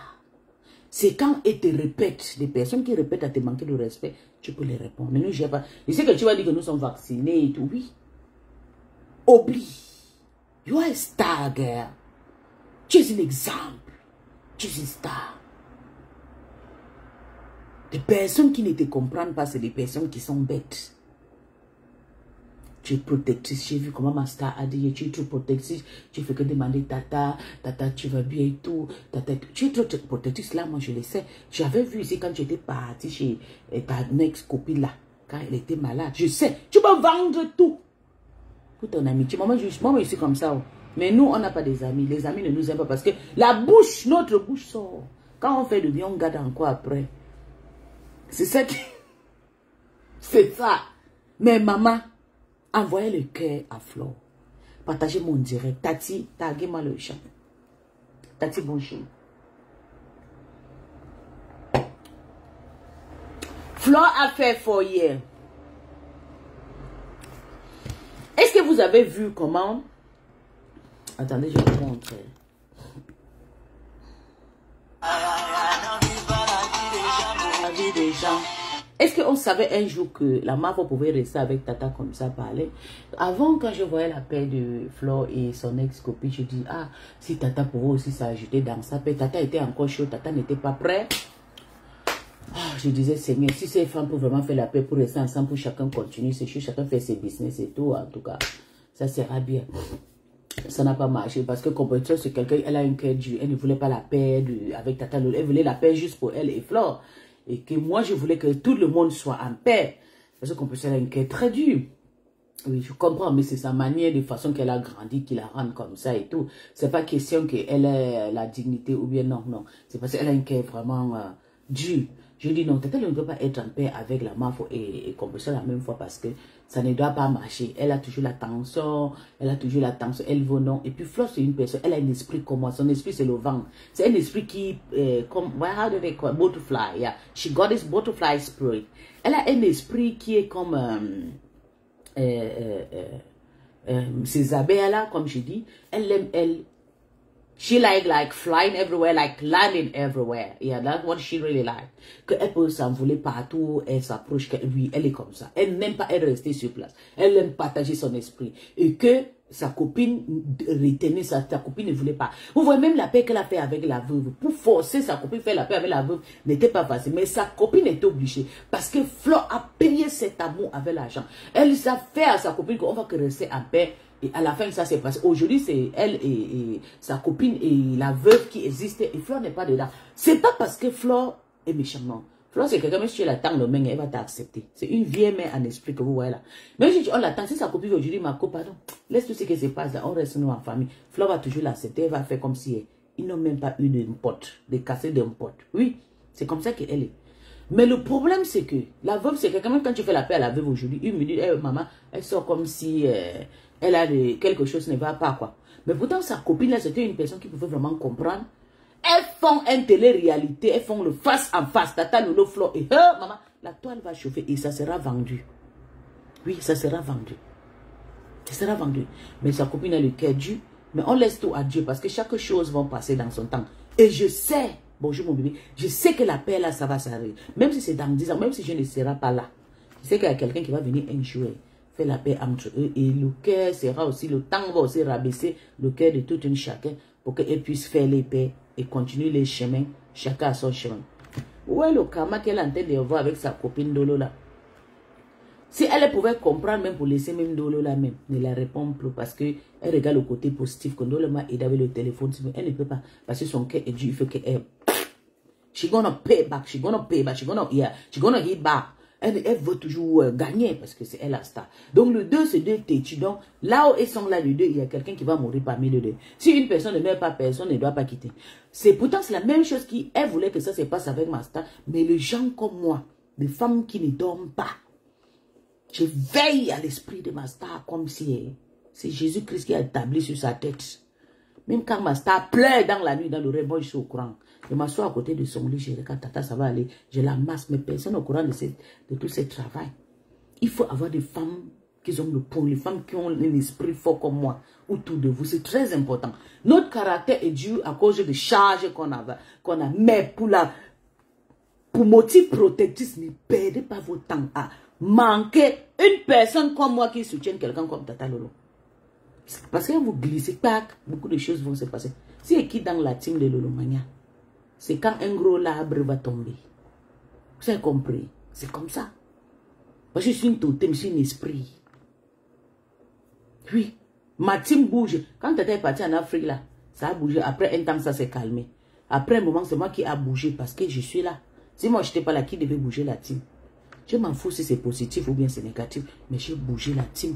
C'est quand ils te répètent, des personnes qui répètent à te manquer de respect, tu peux les répondre. Mais ne gère pas. Je sais que tu vas dire que nous sommes vaccinés et tout, oui. Oublie. You are a star, girl. Tu es un exemple. Tu es une star. Les personnes qui ne te comprennent pas, c'est les personnes qui sont bêtes. Tu es protectrice. J'ai vu comment ma star a dit, tu es trop protectrice. Tu fais que demander tata, tata, tu vas bien et tout. Tata, tu es trop protectrice. Là, moi, je le sais. J'avais vu ici quand tu étais partie chez ta ex-copine là, quand elle était malade. Je sais, tu peux vendre tout pour ton amitié. Moi, je suis comme ça. Mais nous, on n'a pas des amis. Les amis ne nous aiment pas parce que la bouche, notre bouche sort. Quand on fait le bien, on garde encore après. C'est ça qui... C'est ça. Mais maman, envoyez le cœur à Flore. Partagez mon direct. Tati, taguez-moi le chat. Tati, bonjour. Flore a fait foyer. Est-ce que vous avez vu comment... Attendez, je vais vous montrer. La vie des gens. Est-ce qu'on savait un jour que la mafia pouvait rester avec Tata comme ça, parler? Avant, quand je voyais la paix de Flore et son ex-copine, je dis, ah, si Tata pouvait aussi s'ajouter dans sa paix. Tata était encore chaud, Tata n'était pas prêt. Ah, je disais, Seigneur, si ces femmes peuvent vraiment faire la paix pour rester ensemble, pour chacun continuer ses choses, chacun fait ses business et tout, en tout cas, ça sera bien. Ça n'a pas marché parce que compétition, c'est quelqu'un, elle a un cœur dur, elle ne voulait pas la paix avec Tata Lolo, elle voulait la paix juste pour elle et Flore. Et que moi, je voulais que tout le monde soit en paix. Parce que compétition, elle a un cœur très dur. Oui, je comprends, mais c'est sa manière, de façon qu'elle a grandi, qui la rend comme ça et tout. C'est pas question qu'elle ait la dignité ou bien non, non. C'est parce qu'elle a un cœur vraiment dur. Je dis non, Tata ne peut pas être en paix avec la mafia et compétition la même fois parce que ça ne doit pas marcher. Elle a toujours la tension, elle veut non. Et puis Flore, c'est une personne, elle a un esprit comme moi. Son esprit, c'est le vent. C'est un esprit qui, comme, how do they call it? Butterfly, yeah. She got this butterfly spirit. Elle a un esprit qui est comme, ces abeilles là, comme je dis, elle aime, she like flying everywhere, like landing everywhere. Yeah, that's what she really like. Qu'elle peut s'envoler partout, elle s'approche, oui, elle est comme ça. Elle n'aime pas être restée sur place. Elle aime partager son esprit. Et que sa copine retenait ça, sa copine ne voulait pas. Vous voyez même la paix qu'elle a fait avec la veuve. Pour forcer sa copine à faire la paix avec la veuve n'était pas facile. Mais sa copine était obligée. Parce que Flore a payé cet amour avec l'argent. Elle a fait à sa copine qu'on va que rester en paix. Et à la fin, ça s'est passé. Aujourd'hui, c'est elle et sa copine et la veuve qui existent. Et Flore n'est pas dedans. C'est pas parce que Flore est méchante, non. Flore, c'est quelqu'un, même si tu l'attends le main, elle va t'accepter. C'est une vieille mère en esprit que vous voyez là. Même si on l'attend, si sa copine aujourd'hui, ma copine, pardon, laisse tout ce qui se passe là, on reste nous en famille. Flore va toujours l'accepter, elle va faire comme si ils n'ont même pas eu de pote, de casser d'un pote. Oui, c'est comme ça qu'elle est. Mais le problème, c'est que la veuve, c'est quelqu'un, même quand tu fais la paix à la veuve aujourd'hui, une minute, maman, elle sort comme si elle a quelque chose ne va pas, quoi. Mais pourtant, sa copine, là, c'était une personne qui pouvait vraiment comprendre. Elles font une télé-réalité, elles font le face en face. Tata Lolo, Flore et maman, la toile va chauffer et ça sera vendu. Oui, ça sera vendu. Ça sera vendu. Mais sa copine a le cœur dur. Mais on laisse tout à Dieu parce que chaque chose va passer dans son temps. Et je sais, bonjour mon bébé, je sais que la paix là, ça va s'arrêter. Même si c'est dans 10 ans, même si je ne serai pas là. Je sais qu'il y a quelqu'un qui va venir un jour faire la paix entre eux. Et le cœur sera aussi, le temps va aussi rabaisser le cœur de tout un chacun pour qu'elle puisse faire les paix et continuer les chemins, chacun à son chemin. Où est le karma qu'elle est en train de voir avec sa copine Dolo là? Si elle pouvait comprendre, même pour laisser même Dolo là même, ne la répond plus parce qu'elle regarde le côté positif que Dolo m'a aidé avec le téléphone, mais elle ne peut pas parce que son cœur est dur, il faut qu'elle... She's gonna pay back, she's gonna pay back, she's gonna hit back. Elle veut toujours gagner parce que c'est elle la star. Donc le 2, c'est 2 têtus. Donc là où ils sont là, les deux, il y a quelqu'un qui va mourir parmi les deux. Si une personne ne meurt pas, personne ne doit pas quitter. C'est pourtant c'est la même chose elle voulait que ça se passe avec ma star. Mais les gens comme moi, des femmes qui ne dorment pas, je veille à l'esprit de ma star comme si c'est Jésus-Christ qui a établi sur sa tête. Même quand ma star pleure dans la nuit, dans le rêve, moi je suis au courant. Je m'assois à côté de son lit, je regarde, tata, ça va aller. Je la masse, mais personne au courant de tout ce travail. Il faut avoir des femmes qui ont le pont, les femmes qui ont un esprit fort comme moi, autour de vous. C'est très important. Notre caractère est dû à cause de charges qu'on a. Mais pour motif protectif, ne perdez pas votre temps à manquer une personne comme moi qui soutient quelqu'un comme Tata Lolo. Parce que vous glissez, tac, beaucoup de choses vont se passer. Si et qui dans la team de Lolomania, c'est quand un gros arbre va tomber. Vous avez compris? C'est comme ça. Parce que je suis une totem, je suis un esprit. Oui, ma team bouge. Quand tu étais parti en Afrique, là, ça a bougé. Après un temps, ça s'est calmé. Après un moment, c'est moi qui a bougé parce que je suis là. Si moi, je n'étais pas là, qui devait bouger la team? Je m'en fous si c'est positif ou bien c'est négatif, mais j'ai bougé la team.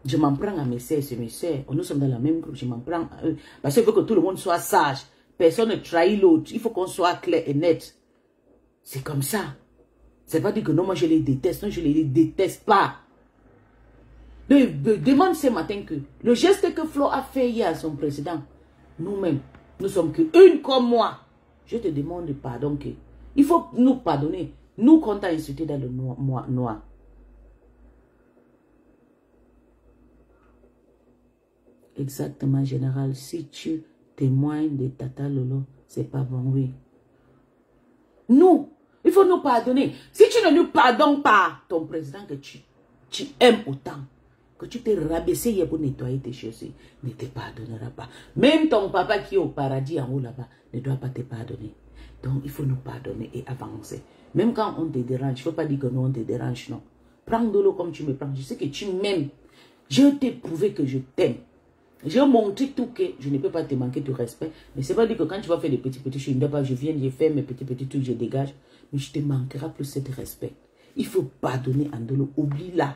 Je m'en prends à mes sœurs, c'est mes sœurs. Nous sommes dans la même groupe, je m'en prends à eux. Parce qu'il faut que tout le monde soit sage. Personne ne trahit l'autre. Il faut qu'on soit clair et net. C'est comme ça. C'est pas dire que non, moi je les déteste. Non, je les déteste pas. Demande ce matin que le geste que Flo a fait hier à son président, nous-mêmes, nous sommes qu'une comme moi. Je te demande pardon. Il faut nous pardonner. Nous qu'on t'a insulté dans le noir. Exactement, général. Si tu témoignes de Tata Lolo, c'est pas bon, oui. Nous, il faut nous pardonner. Si tu ne nous pardonnes pas, ton président que tu aimes autant, que tu t'es rabaissé hier pour nettoyer tes chaussures, ne te pardonnera pas. Même ton papa qui est au paradis en haut là-bas ne doit pas te pardonner. Donc, il faut nous pardonner et avancer. Même quand on te dérange, il ne faut pas dire que non, on te dérange, non. Prends de l'eau comme tu me prends. Je sais que tu m'aimes. Je t'ai prouvé que je t'aime. J'ai montré tout que je ne peux pas te manquer de respect. Mais ce n'est pas dire que quand tu vas faire des petits choses, je viens, je fais mes petits trucs, je dégage. Mais je te manquerai plus cet respect. Il faut pardonner Andolo. Oublie-la.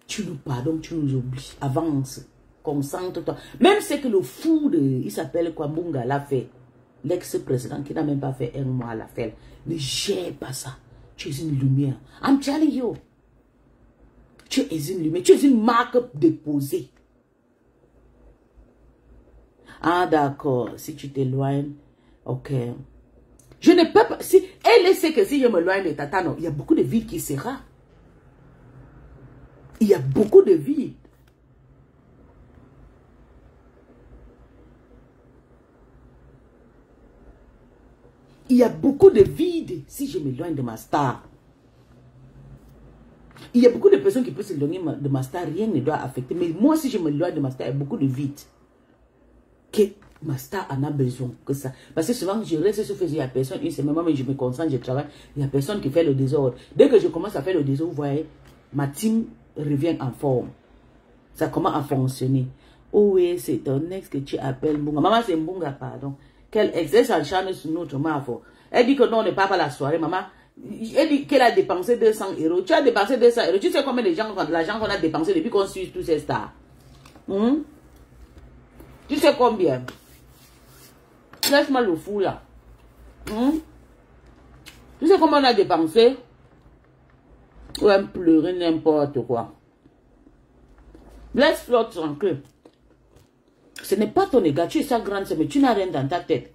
Tu nous pardonnes, tu nous oublies. Avance. Concentre-toi. Même ce que le fou de, il s'appelle Kwambunga l'a fait. L'ex-président qui n'a même pas fait un mois l'a fait. Ne gère pas ça. Tu es une lumière. I'm telling you. Tu es une lumière. Tu es une marque déposée. Ah d'accord, si tu t'éloignes, ok. Je ne peux pas, si elle sait que si je m'éloigne de Tata, non, il y a beaucoup de vide qui sera. Il y a beaucoup de vide. Il y a beaucoup de vide si je m'éloigne de ma star. Il y a beaucoup de personnes qui peuvent s'éloigner de ma star, rien ne doit affecter. Mais moi, si je m'éloigne de ma star, il y a beaucoup de vide. Que ma star en a besoin que ça. Parce que souvent, je reste sur Facebook, il n'y a personne, une semaine, mais je me concentre, je travaille, il n'y a personne qui fait le désordre. Dès que je commence à faire le désordre, vous voyez, ma team revient en forme. Ça commence à fonctionner. Oh oui, c'est ton ex que tu appelles Mbunga. Maman, c'est Mbunga, pardon. Quel ex? Elle s'enchaîne sur notre mafo. Elle dit que non, on n'est pas à la soirée, maman. Elle dit qu'elle a dépensé 200 €. Tu as dépensé 200 €. Tu sais combien l'argent qu'on a dépensé depuis qu'on suit tous ces stars? Tu sais combien? Laisse-moi le fou là. Tu sais combien on a dépensé? Ou un pleurer n'importe quoi. Laisse Flo tranquille. Ce n'est pas ton égard. Tu es sa grande sœur, mais tu n'as rien dans ta tête.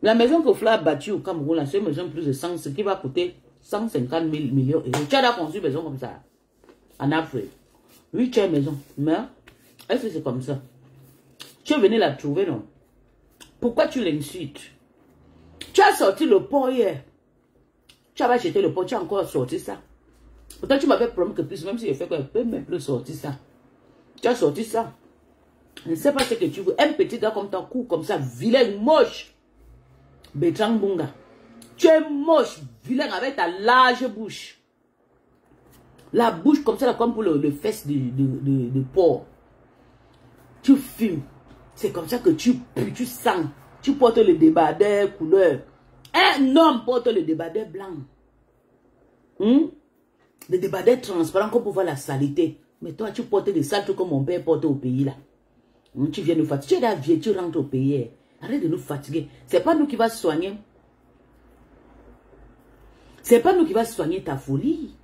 La maison que Flo a battue au Cameroun, c'est une maison plus de 100, ce qui va coûter 150 millions d'euros. Tu as déjà construit une maison comme ça. En Afrique. Oui, tu as une maison. Mais est-ce que c'est comme ça? Tu es venu la trouver, non? Pourquoi tu l'insultes? Tu as sorti le pot hier. Tu avais acheté le pot, tu as encore sorti ça. Pourtant, tu m'avais promis que plus, même si je fais quoi, je peux même plus sortir ça. Tu as sorti ça. Je ne sais pas ce que tu veux. Un petit gars comme ton cou, comme ça, vilain, moche. Bertrand Bunga. Tu es moche, vilain, avec ta large bouche. La bouche comme ça, là, comme pour le fesse de porc. Tu fumes. C'est comme ça que tu pues, tu sens. Tu portes le débardeur couleur. Un homme porte le débardeur blanc. Le débardeur transparent comme pour voir la saleté. Mais toi, tu portes des sales trucs comme mon père porte au pays là. Tu viens nous fatiguer. Tu es là vieux, tu rentres au pays. Arrête de nous fatiguer. C'est pas nous qui va soigner. C'est pas nous qui va soigner ta folie.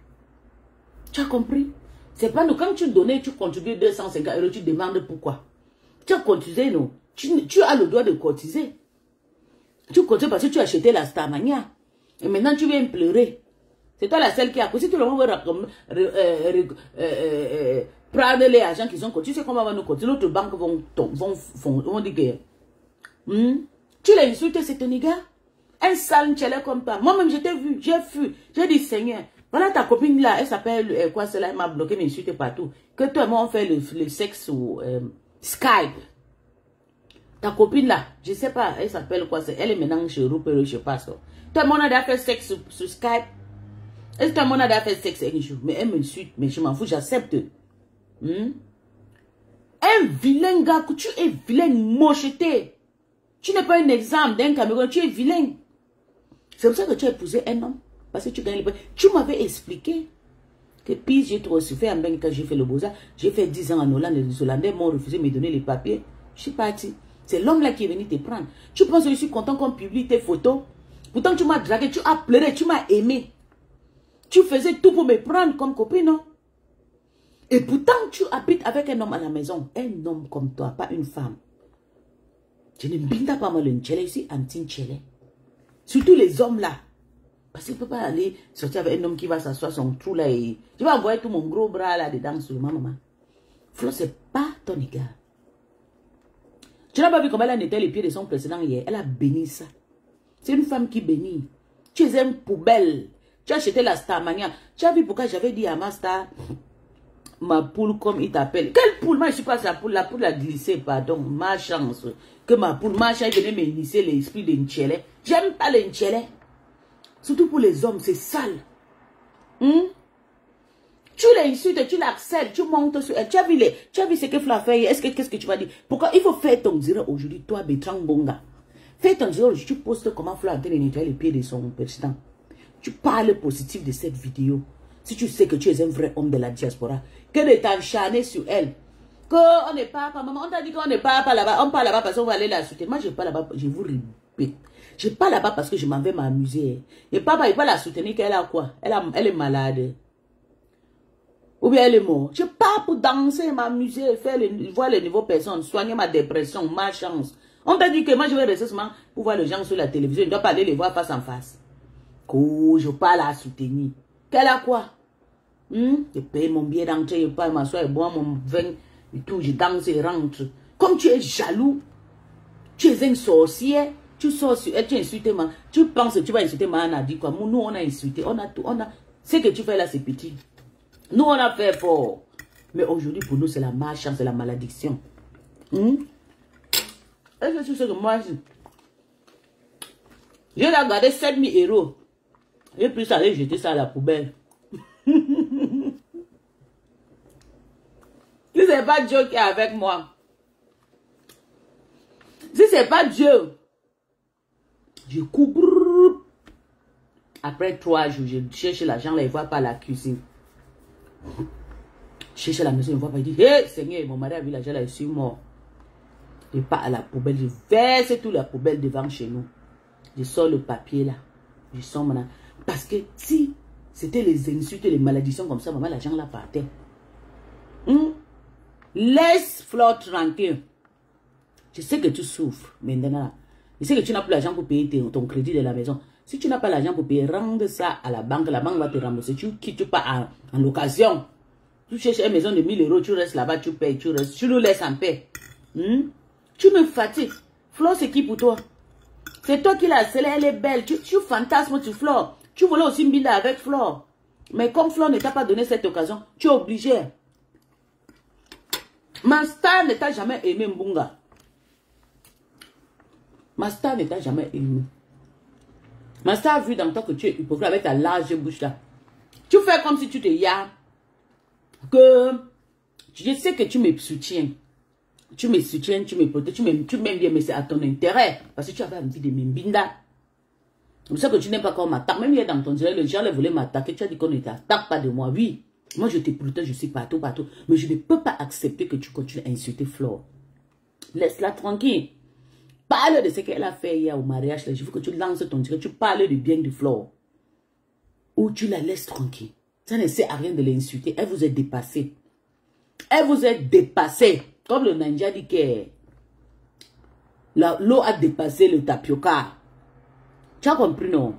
Tu as compris? C'est pas nous. Quand tu donnais, tu contribues 250 €, tu demandes pourquoi. Tu as cotisé, non? Tu as le droit de cotiser. Tu cotises parce que tu as acheté la Starmania. Et maintenant, tu viens pleurer. C'est toi la seule qui a cotisé. Si tout le monde veut prendre les agents qui sont cotisés, tu sais comment on va nous cotiser. L'autre banque vont dire que... Tu l'as insulté, c'est ton gars. Un sale tchelé comme toi. Moi-même, je t'ai vu. J'ai fui. J'ai dit, Seigneur, Voilà ta copine là, elle s'appelle quoi celle-là, elle m'a bloqué, m'insulte partout. Que toi et moi on fait le sexe sur Skype. Ta copine là, je sais pas, elle s'appelle quoi, elle est maintenant chez Rupert, je sais pas ça. Toi et moi on a déjà fait sexe sur Skype. Est-ce que toi et moi on a déjà fait sexe un jour? Mais elle m'insulte, mais je m'en fous, j'accepte. Un vilain gars, tu es vilain, mocheté. Tu n'es pas un exemple d'un Cameroun, tu es vilain. C'est pour ça que tu as épousé un homme. Parce que tu gagnes les points. Tu m'avais expliqué que puis j'ai trop souffert en Bengue quand j'ai fait le Beaux-Arts. J'ai fait 10 ans en Hollande, les Hollandais m'ont refusé de me donner les papiers. Je suis parti. C'est l'homme là qui est venu te prendre. Tu penses que je suis content qu'on publie tes photos? Pourtant tu m'as dragué, tu as pleuré, tu m'as aimé. Tu faisais tout pour me prendre comme copine, non? Et pourtant tu habites avec un homme à la maison. Un homme comme toi, pas une femme. Je ne binda pas mal une tchèle ici, anti tchèle. Surtout les hommes là. Parce qu'il ne peut pas aller sortir avec un homme qui va s'asseoir son trou là et... Tu vas envoyer tout mon gros bras là dedans sur ma maman. Flo, c'est pas ton égard. Tu n'as pas vu comment elle a nettoyé les pieds de son précédent hier. Elle a béni ça. C'est une femme qui bénit. Tu es une poubelle. Tu as acheté la Starmania. Tu as vu pourquoi j'avais dit à ma star, ma poule comme il t'appelle. Quelle poule? Moi je suis pas sa poule. La poule a glissé, pardon. Ma chance. Que ma poule, ma chance, venait m'initier l'esprit de Nchele. J'aime pas les Nchele. Surtout pour les hommes, c'est sale. Tu l'insultes, tu l'acceptes, tu montes sur elle. Tu as vu ce que Fla fait. Qu'est-ce que tu vas dire? Pourquoi il faut faire ton direct aujourd'hui, toi, Bertrand Bonga? Fais ton direct aujourd'hui, tu postes comment Fla a été nettoyer les pieds de son président. Tu parles positif de cette vidéo. Si tu sais que tu es un vrai homme de la diaspora, que de t'acharner sur elle. Qu'on n'est pas, maman, on t'a dit qu'on n'est pas là-bas. On part là-bas parce qu'on va aller la soutenir. Moi, je ne pas là-bas, je vous répète. Je ne pas là-bas parce que je m'en vais m'amuser. Et papa, il va la soutenir qu'elle a quoi? Elle est malade. Ou bien elle est morte. Je pars pour danser, m'amuser, voir les nouveaux personnes, soigner ma dépression, ma chance. On t'a dit que moi, je vais rester seulement pour voir les gens sur la télévision. Je ne dois pas aller les voir face en face. Oh, je pars la soutenir. Qu'elle a quoi? Je paye mon billet d'entrée, je pars m'asseoir et boire mon vin et tout. Je danse et rentre. Comme tu es jaloux, tu es un sorcier. Tu sors sur elle, tu insultes moi. Tu penses que tu vas insulter moi, on a dit quoi? Nous, on a insulté, on a tout, on a... Ce que tu fais là, c'est petit. Nous, on a fait fort. Mais aujourd'hui, pour nous, c'est la malchance, c'est la malédiction. Est-ce que tu sais que moi, j'ai regardé 7000 euros. J'ai pu aller jeter ça à la poubelle. Si c'est pas Dieu qui est avec moi. Si c'est pas Dieu. Je cours. Après 3 jours, je cherche l'argent, là, il ne voit pas la cuisine. Je cherche la maison, il ne voit pas. Il dit, hé, Seigneur, mon mari a vu l'argent, là, je suis mort. Je pars à la poubelle, je verse toute la poubelle devant chez nous. Je sors le papier, là. Je sors maintenant. Parce que si c'était les insultes et les malédictions comme ça, maman, l'argent, là, partait. Laisse Flore tranquille. Je sais que tu souffres, maintenant. Je sais que tu n'as plus l'argent pour payer ton crédit de la maison. Si tu n'as pas l'argent pour payer, rende ça à la banque va te rembourser. Tu quittes pas en location. Tu cherches une maison de 1000 euros, tu restes là-bas, tu payes, tu restes. Tu nous laisses en paix. Tu me fatigues. Flore, c'est qui pour toi? C'est toi qui l'as scellée, elle est belle. Tu fantasmes sur Flore. Tu voulais aussi me avec Flore. Mais comme Flore ne t'a pas donné cette occasion, tu es obligé. Ma star ne t'a jamais aimé, Mbunga. Ma star ne t'a jamais aimé. Ma star a vu dans toi que tu es hypocrite avec ta large bouche là. Tu fais comme si tu te yas. Que je sais que tu me soutiens. Tu me soutiens, tu me protèges, tu m'aimes bien, mais c'est à ton intérêt. Parce que tu avais envie de m'embinda. C'est pour ça que tu n'aimes pas qu'on m'attaque. Même hier dans ton direct, les gens voulaient m'attaquer. Tu as dit qu'on ne t'attaque pas de moi. Oui, moi je te protège, je suis partout. Mais je ne peux pas accepter que tu continues à insulter Flore. Laisse-la tranquille. Parle de ce qu'elle a fait hier au mariage. Là. Je veux que tu lances ton direct. Tu parles du bien de Flore. Ou tu la laisses tranquille. Ça ne sert à rien de l'insulter. Elle vous est dépassée. Elle vous est dépassée. Comme le Ninja dit que l'eau a dépassé le tapioca. Tu as compris, non?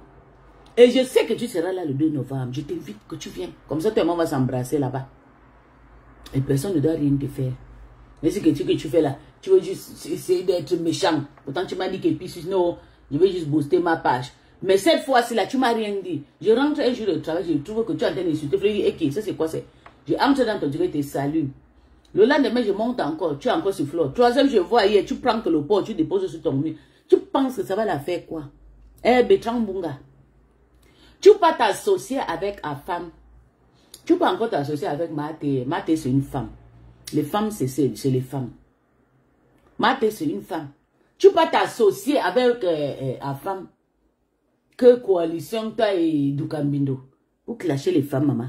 Et je sais que tu seras là le 2 novembre. Je t'invite que tu viennes. Comme ça, tout le monde va s'embrasser là-bas. Et personne ne doit rien te faire. Mais ce que tu fais là, tu veux juste essayer d'être méchant. Pourtant, tu m'as dit que puis non, je vais juste booster ma page. Mais cette fois-ci, là, tu m'as rien dit. Je rentre un jour de travail, je trouve que tu es en train d'insulter. Je dis, ok, ça c'est quoi? Je entre dans ton direct, je te salue. Le lendemain, je monte encore, tu es encore sur floor. Troisième, je vois hier, tu prends que le pot, tu déposes sur ton mur. Tu penses que ça va la faire quoi? Eh, Bertrand Mbunga. Tu peux pas t'associer avec ta femme. Tu peux encore t'associer avec Maté. Maté, c'est une femme. Les femmes, c'est les femmes. Maté, c'est une femme. Tu peux pas t'associer avec ta femme. Que coalition, toi et Dukambindo. Vous clashez les femmes, maman.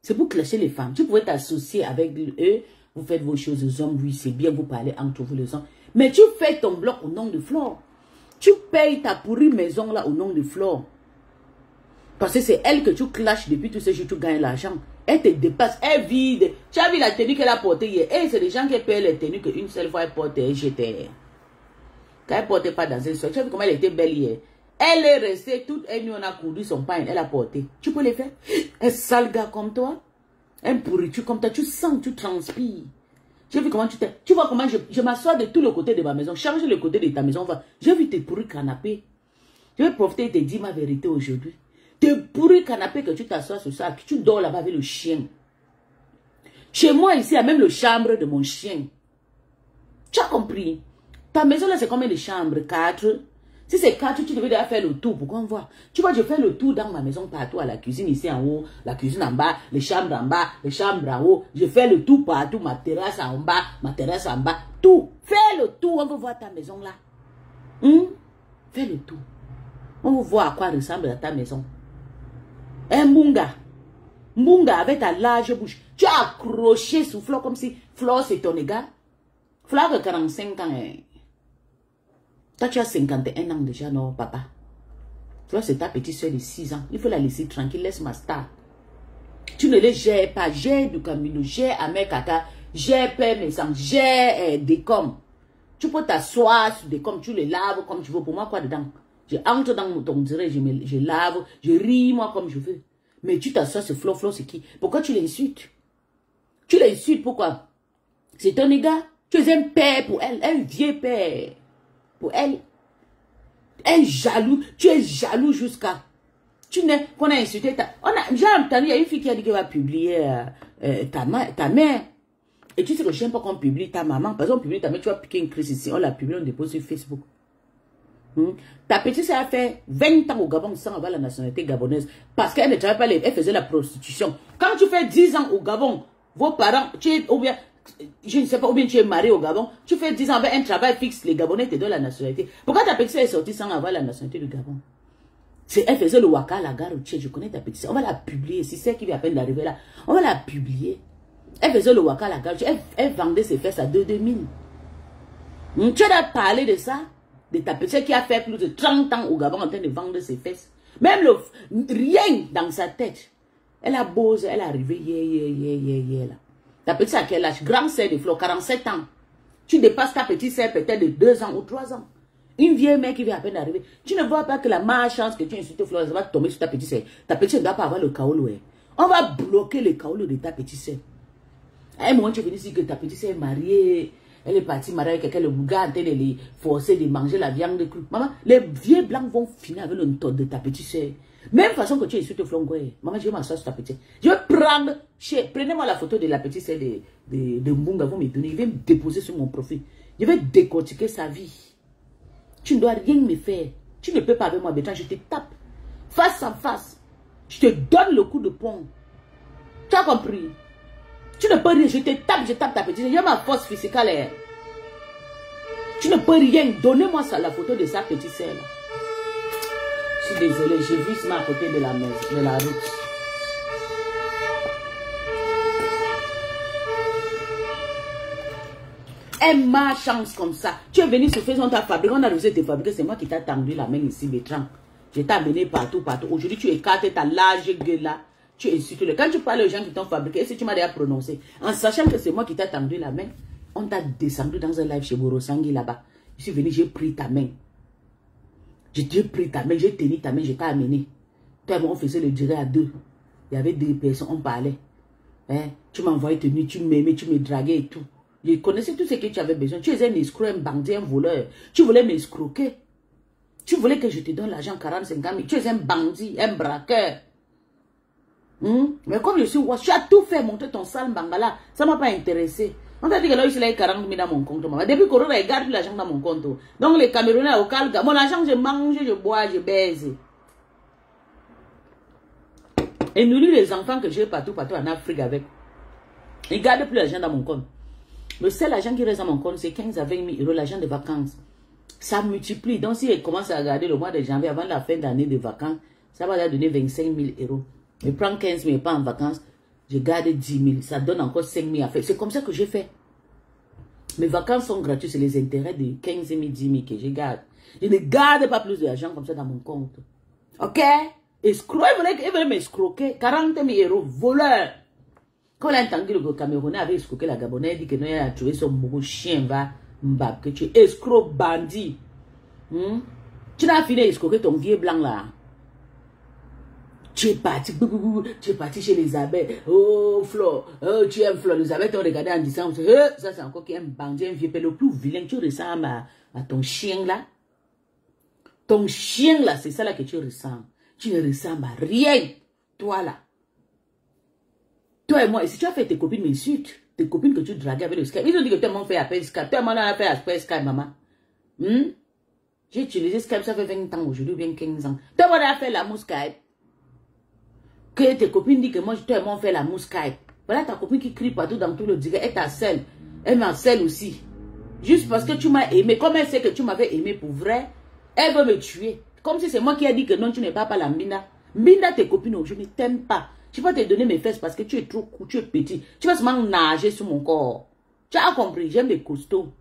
C'est pour clasher les femmes. Tu pouvais t'associer avec eux. Vous faites vos choses aux hommes. Oui, c'est bien, vous parlez entre vous les hommes. Mais tu fais ton bloc au nom de Flore. Tu payes ta pourrie maison là au nom de Flore. Parce que c'est elle que tu clashes depuis tous ces jours, tu gagnes l'argent. Elle te dépasse, elle vide. Tu as vu la tenue qu'elle a portée hier. Et c'est des gens qui payent les tenues qu'une seule fois elle portait. J'étais. Quand elle ne portait pas dans une soirée. Tu as vu comment elle était belle hier. Elle est restée toute elle nuit, on a couru son pain, elle a porté. Tu peux les faire. Un sale gars comme toi. Un pourriture comme toi. Tu sens, tu transpires. J'ai vu comment tu t'es. Tu vois comment je m'assois de tout le côté de ma maison. Change le côté de ta maison. J'ai vu tes pourris canapés. Je vais profiter et te dire ma vérité aujourd'hui. Tes pourris canapés que tu t'assois sur ça, que tu dors là-bas avec le chien. Chez moi ici, il y a même le chambre de mon chien. Tu as compris? Ta maison là, c'est combien de chambres? 4. Si c'est 4, tu devais déjà faire le tour pour qu'on voit. Tu vois, je fais le tour dans ma maison partout, à la cuisine ici en haut, la cuisine en bas, les chambres en bas, les chambres en haut. Je fais le tour partout, ma terrasse en bas, ma terrasse en bas, tout. Fais le tour, on veut voir ta maison là. Fais le tour. On veut voir à quoi ressemble ta maison. Un Mbunga. Mbunga avec ta large bouche. Tu as accroché sous Flore comme si Flore c'est ton égard. Flore a 45 ans. Toi, tu as 51 ans déjà, non, papa. Toi, c'est ta petite soeur de 6 ans. Il faut la laisser tranquille, laisse ma star. Tu ne les gères pas. Gère du Camino, gère Amer Kaka, gère Père Messang, gère Décom. Tu peux t'asseoir sur Décom, tu les laves comme tu veux. Pour moi, quoi dedans? Je entre dans ton direct, je lave, je ris moi comme je veux. Mais tu t'assois sur Flore, Flore, c'est qui? Pourquoi tu l'insultes? Tu l'insultes, pourquoi? C'est ton égard. Tu es un père pour elle, un vieux père. Pour elle, un jaloux, tu es jaloux jusqu'à, tu n'es, qu'on a insulté j'ai entendu, il y a une fille qui a dit qu'elle va publier ta mère, et tu sais que je n'aime pas qu'on publie ta maman, par exemple, on publie ta mère, tu vas piquer une crise ici, on la publie, on dépose sur Facebook. Ta petite sœur a fait 20 ans au Gabon sans avoir la nationalité gabonaise, parce qu'elle ne travaillait pas, elle faisait la prostitution. Quand tu fais 10 ans au Gabon, vos parents, tu es, ou bien, je ne sais pas, ou bien tu es marié au Gabon, tu fais 10 ans avec un travail fixe, les Gabonais te donnent la nationalité. Pourquoi ta petite sœur est sortie sans avoir la nationalité du Gabon? Elle faisait le waka à la gare routière, je connais ta petite sœur, on va la publier, si c'est qui vient à peine d'arriver là, on va la publier. Elle faisait le waka à la gare routière, elle vendait ses fesses à 2000. Tu as parlé de ça, de ta petite sœur qui a fait plus de 30 ans au Gabon en train de vendre ses fesses. Même rien dans sa tête. Elle a beau, elle est arrivée là. Ta petite sœur à quel âge? Grande sœur de Flore, 47 ans. Tu dépasses ta petite sœur peut-être de 2 ans ou 3 ans. Une vieille mère qui vient à peine d'arriver. Tu ne vois pas que la malchance que tu insultes Flore, ça va tomber sur ta petite sœur. Ta petite sœur ne doit pas avoir le kaolo. On va bloquer le kaolo de ta petite sœur. À un moment, tu es venu dire que ta petite sœur est mariée. Elle est partie mariée avec quelqu'un, le gars en train de les forcer de manger la viande crue. Maman, les vieux blancs vont finir avec le tot de ta petite sœur. Même façon que tu insultes Flore. Maman, je vais m'asseoir sur ta petite. Je vais prendre, prenez-moi la photo de la petite sœur de Mbunga, vous me donnez, je vais me déposer sur mon profil. Je vais décortiquer sa vie. Tu ne dois rien me faire. Tu ne peux pas avec moi, Bertrand, je te tape. Face à face. Je te donne le coup de poing. Tu as compris? Tu ne peux rien, je tape ta petite sœur. J'ai ma force physique. Tu ne peux rien. Donnez-moi la photo de sa petite sœur. Je suis désolé, j'ai vu ça à côté de la maison, de la route. Elle m'a chance comme ça. Tu es venu sur Facebook, on t'a fabriqué, on a réussi à te fabriquer. C'est moi qui t'ai tendu la main ici, Bertrand. Je t'ai amené partout. Aujourd'hui, tu écartes ta large gueule là. Tu insultes. Quand tu parles aux gens qui t'ont fabriqué, est-ce que tu m'as déjà prononcé? En sachant que c'est moi qui t'ai tendu la main, on t'a descendu dans un live chez Borosangui là-bas. Je suis venu, j'ai pris ta main. J'ai pris ta main, j'ai tenu ta main, je t'ai amené. On faisait le direct à 2. Il y avait 2 personnes, on parlait. Tu m'envoyais tenue, tu m'aimais, tu me draguais et tout. Je connaissais tout ce que tu avais besoin. Tu es un escroc, un bandit, un voleur. Tu voulais m'escroquer. Tu voulais que je te donne l'argent 40, 50 000. Tu es un bandit, un braqueur. Mais comme je suis roi, tu as tout fait monter ton sale bangala. Ça ne m'a pas intéressé. On t'a dit que là, il y a 40 000 dans mon compte. Depuis Corona, il garde plus l'argent dans mon compte. Donc les Camerounais au Calga, mon argent, je mange, je bois, je baise. Et nourrir les enfants que j'ai partout en Afrique avec. Ils ne gardent plus l'argent dans mon compte. Le seul argent qui reste dans mon compte, c'est 15 à 20 000 euros, l'argent de vacances. Ça multiplie. Donc, si elle commence à regarder le mois de janvier avant la fin d'année de vacances, ça va leur donner 25 000 euros. Je prends 15 000 pas en vacances, je garde 10 000. Ça donne encore 5 000 à faire. C'est comme ça que j'ai fait. Mes vacances sont gratuites, c'est les intérêts de 15 000, 10 000 que je garde. Je ne garde pas plus d'argent comme ça dans mon compte. Ok? Escroc, il voulait m'escroquer. 40 000 euros, voleur. Quand on a entendu le Camerounais avait escroqué la Gabonaise, il dit que non, il a trouvé son beau chien, va, mbab, que tu es escroc, bandit. Tu n'as fini d'escroquer ton vieux blanc là. Tu es parti chez Elisabeth. Oh, Flo, oh, tu aimes Flo. Elisabeth, on regardait en disant, ça c'est encore un bandit, un vieux père, le plus vilain. Tu ressembles à ton chien là. Ton chien là, c'est ça là que tu ressembles. Tu ne ressembles à rien, toi là. Toi et moi, et si tu as fait tes copines m'insultent, tes copines que tu draguais avec le Skype, ils ont dit que tout le monde fait appel Skype, tout le monde a fait appel Skype, maman. J'ai utilisé Skype, ça fait 20 ans aujourd'hui, bien 15 ans. Tout le monde a fait l'amour Skype. Que tes copines disent que moi, toi et moi, on fait l'amour Skype. Voilà ta copine qui crie partout dans tout le direct, elle t'harcèle. Elle m'harcèle aussi. Juste parce que tu m'as aimé, comme elle sait que tu m'avais aimé pour vrai, elle veut me tuer. Comme si c'est moi qui ai dit que non, tu n'es pas la Mbinda. Mbinda, tes copines, je ne t'aime pas. Je ne vais pas te donner mes fesses parce que tu es trop court, tu es petit. Tu vas seulement nager sur mon corps. Tu as compris, j'aime les costauds.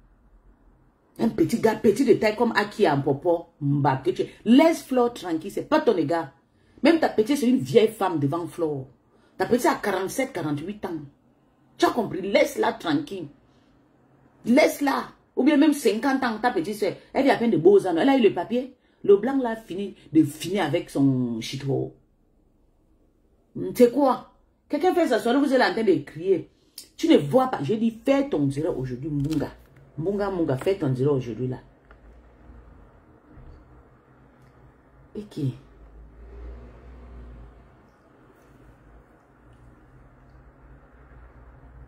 Un petit gars, petit de taille comme Aki en popo. Mbab, que tu es. Laisse Flore tranquille, c'est pas ton égard. Même ta petite, c'est une vieille femme devant Flore. Ta petite a 47, 48 ans. Tu as compris, laisse-la tranquille. Laisse-la. Ou bien même 50 ans, ta petite soeur, elle est à peine de beaux ans. Elle a eu le papier. Le blanc là finit avec son chito. C'est quoi? Quelqu'un fait ça, vous êtes en train de crier. Tu ne vois pas. J'ai dit, fais ton direct aujourd'hui, Munga. Munga, fais ton direct aujourd'hui là. Et qui?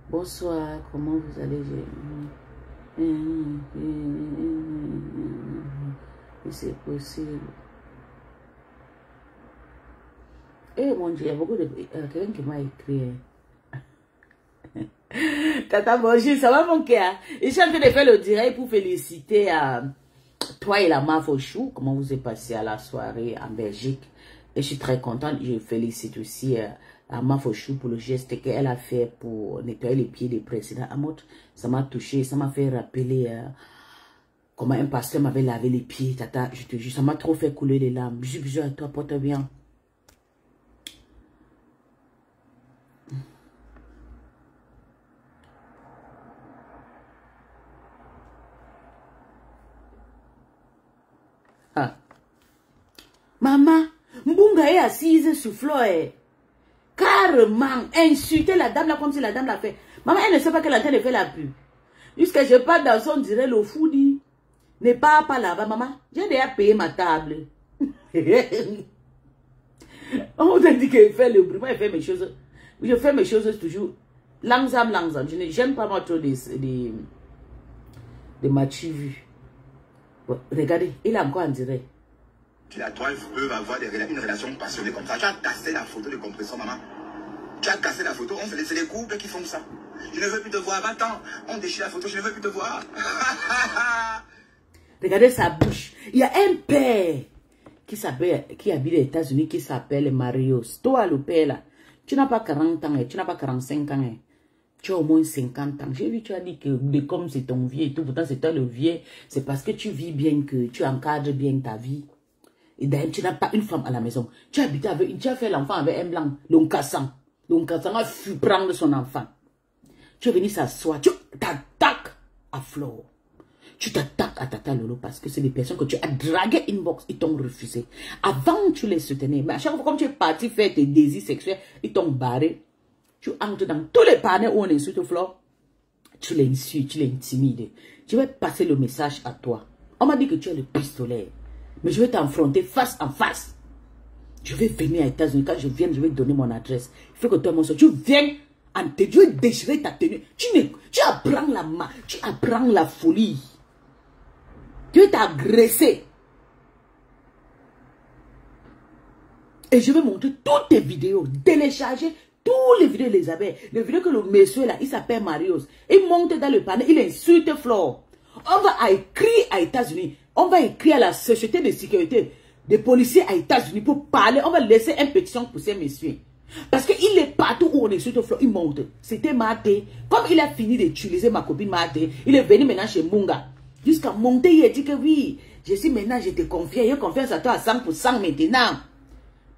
Bonsoir, comment vous allez? C'est possible. Eh mon Dieu, il y a beaucoup de... quelqu'un qui m'a écrit. Tata bonjour, ça va mon cœur? Je suis en train de faire le direct pour féliciter toi et la Mafochou. Comment vous êtes passé à la soirée en Belgique? Et je suis très contente. Je félicite aussi à Mafochou pour le geste qu'elle a fait pour nettoyer les pieds des présidents Amot. Ça m'a touché, ça m'a fait rappeler comment un pasteur m'avait lavé les pieds. Tata, je te jure, ça m'a trop fait couler les larmes. Bisous à toi, porte bien. Ah. Maman, Mbunga est assise sur Flore. Carrément, insulter la dame là comme si la dame l'a fait. Maman, elle ne sait pas qu'elle est en train de faire la pub. Jusqu'à je parle dans son direct, le fou dit, ne pars pas là-bas, maman. J'ai déjà payé ma table. On t'a dit qu'elle fait le bruit. Moi, elle fait mes choses. Je fais mes choses toujours. Langsam. J'aime pas moi trop de matchs vus. Bon, regardez, il a encore en direct. La toile peut avoir une relation passionnée comme ça. Tu as cassé la photo de compression, maman. Tu as cassé la photo. C'est les couples qui font ça. Je ne veux plus te voir. 20 ans, on déchire la photo. Je ne veux plus te voir. Regardez sa bouche. Il y a un père qui habite aux États-Unis qui s'appelle Marius. Toi, le père là, tu n'as pas 40 ans, tu n'as pas 45 ans. Tu as au moins 50 ans. J'ai vu, tu as dit que comme c'est ton vieux et tout, pourtant c'est toi le vieux. C'est parce que tu vis bien, que tu encadres bien ta vie. Et d'ailleurs, tu n'as pas une femme à la maison. Tu habites avec, tu as fait l'enfant avec un blanc, l'oncassan. L'oncassan a pu prendre son enfant. Tu es venu s'asseoir, tu t'attaques à Flore. Tu t'attaques à Tata Lolo parce que c'est des personnes que tu as draguées inbox, ils t'ont refusé. Avant, tu les soutenais. Mais à chaque fois, comme tu es parti faire tes désirs sexuels, ils t'ont barré. Tu entres dans tous les panneaux où on insulte Flore. Tu l'insultes, tu l'intimides. Je vais passer le message à toi. On m'a dit que tu as le pistolet. Mais je vais t'affronter face à face. Je vais venir aux États-Unis. Quand je viens, je vais donner mon adresse. Il faut que toi, mon soeur, tu viennes en te Dieu déchirer ta tenue. Tu apprends la main, tu apprends la folie. Tu vas t'agresser. Et je vais montrer toutes tes vidéos, télécharger tous les vidéos d'Elisabeth. Les vidéos que le monsieur là, il s'appelle Marius. Il monte dans le panel, il insulte Flore. On va écrire à États-Unis. On va écrire à la société de sécurité des policiers à États-Unis pour parler. On va laisser une pétition pour ces messieurs. Parce qu'il est partout où on insulte Flore, il monte. C'était Marté. Comme il a fini d'utiliser ma copine Marté, il est venu maintenant chez Munga. Jusqu'à monter, il a dit que oui, je suis maintenant, je te confie. J'ai confiance à toi à 100% maintenant.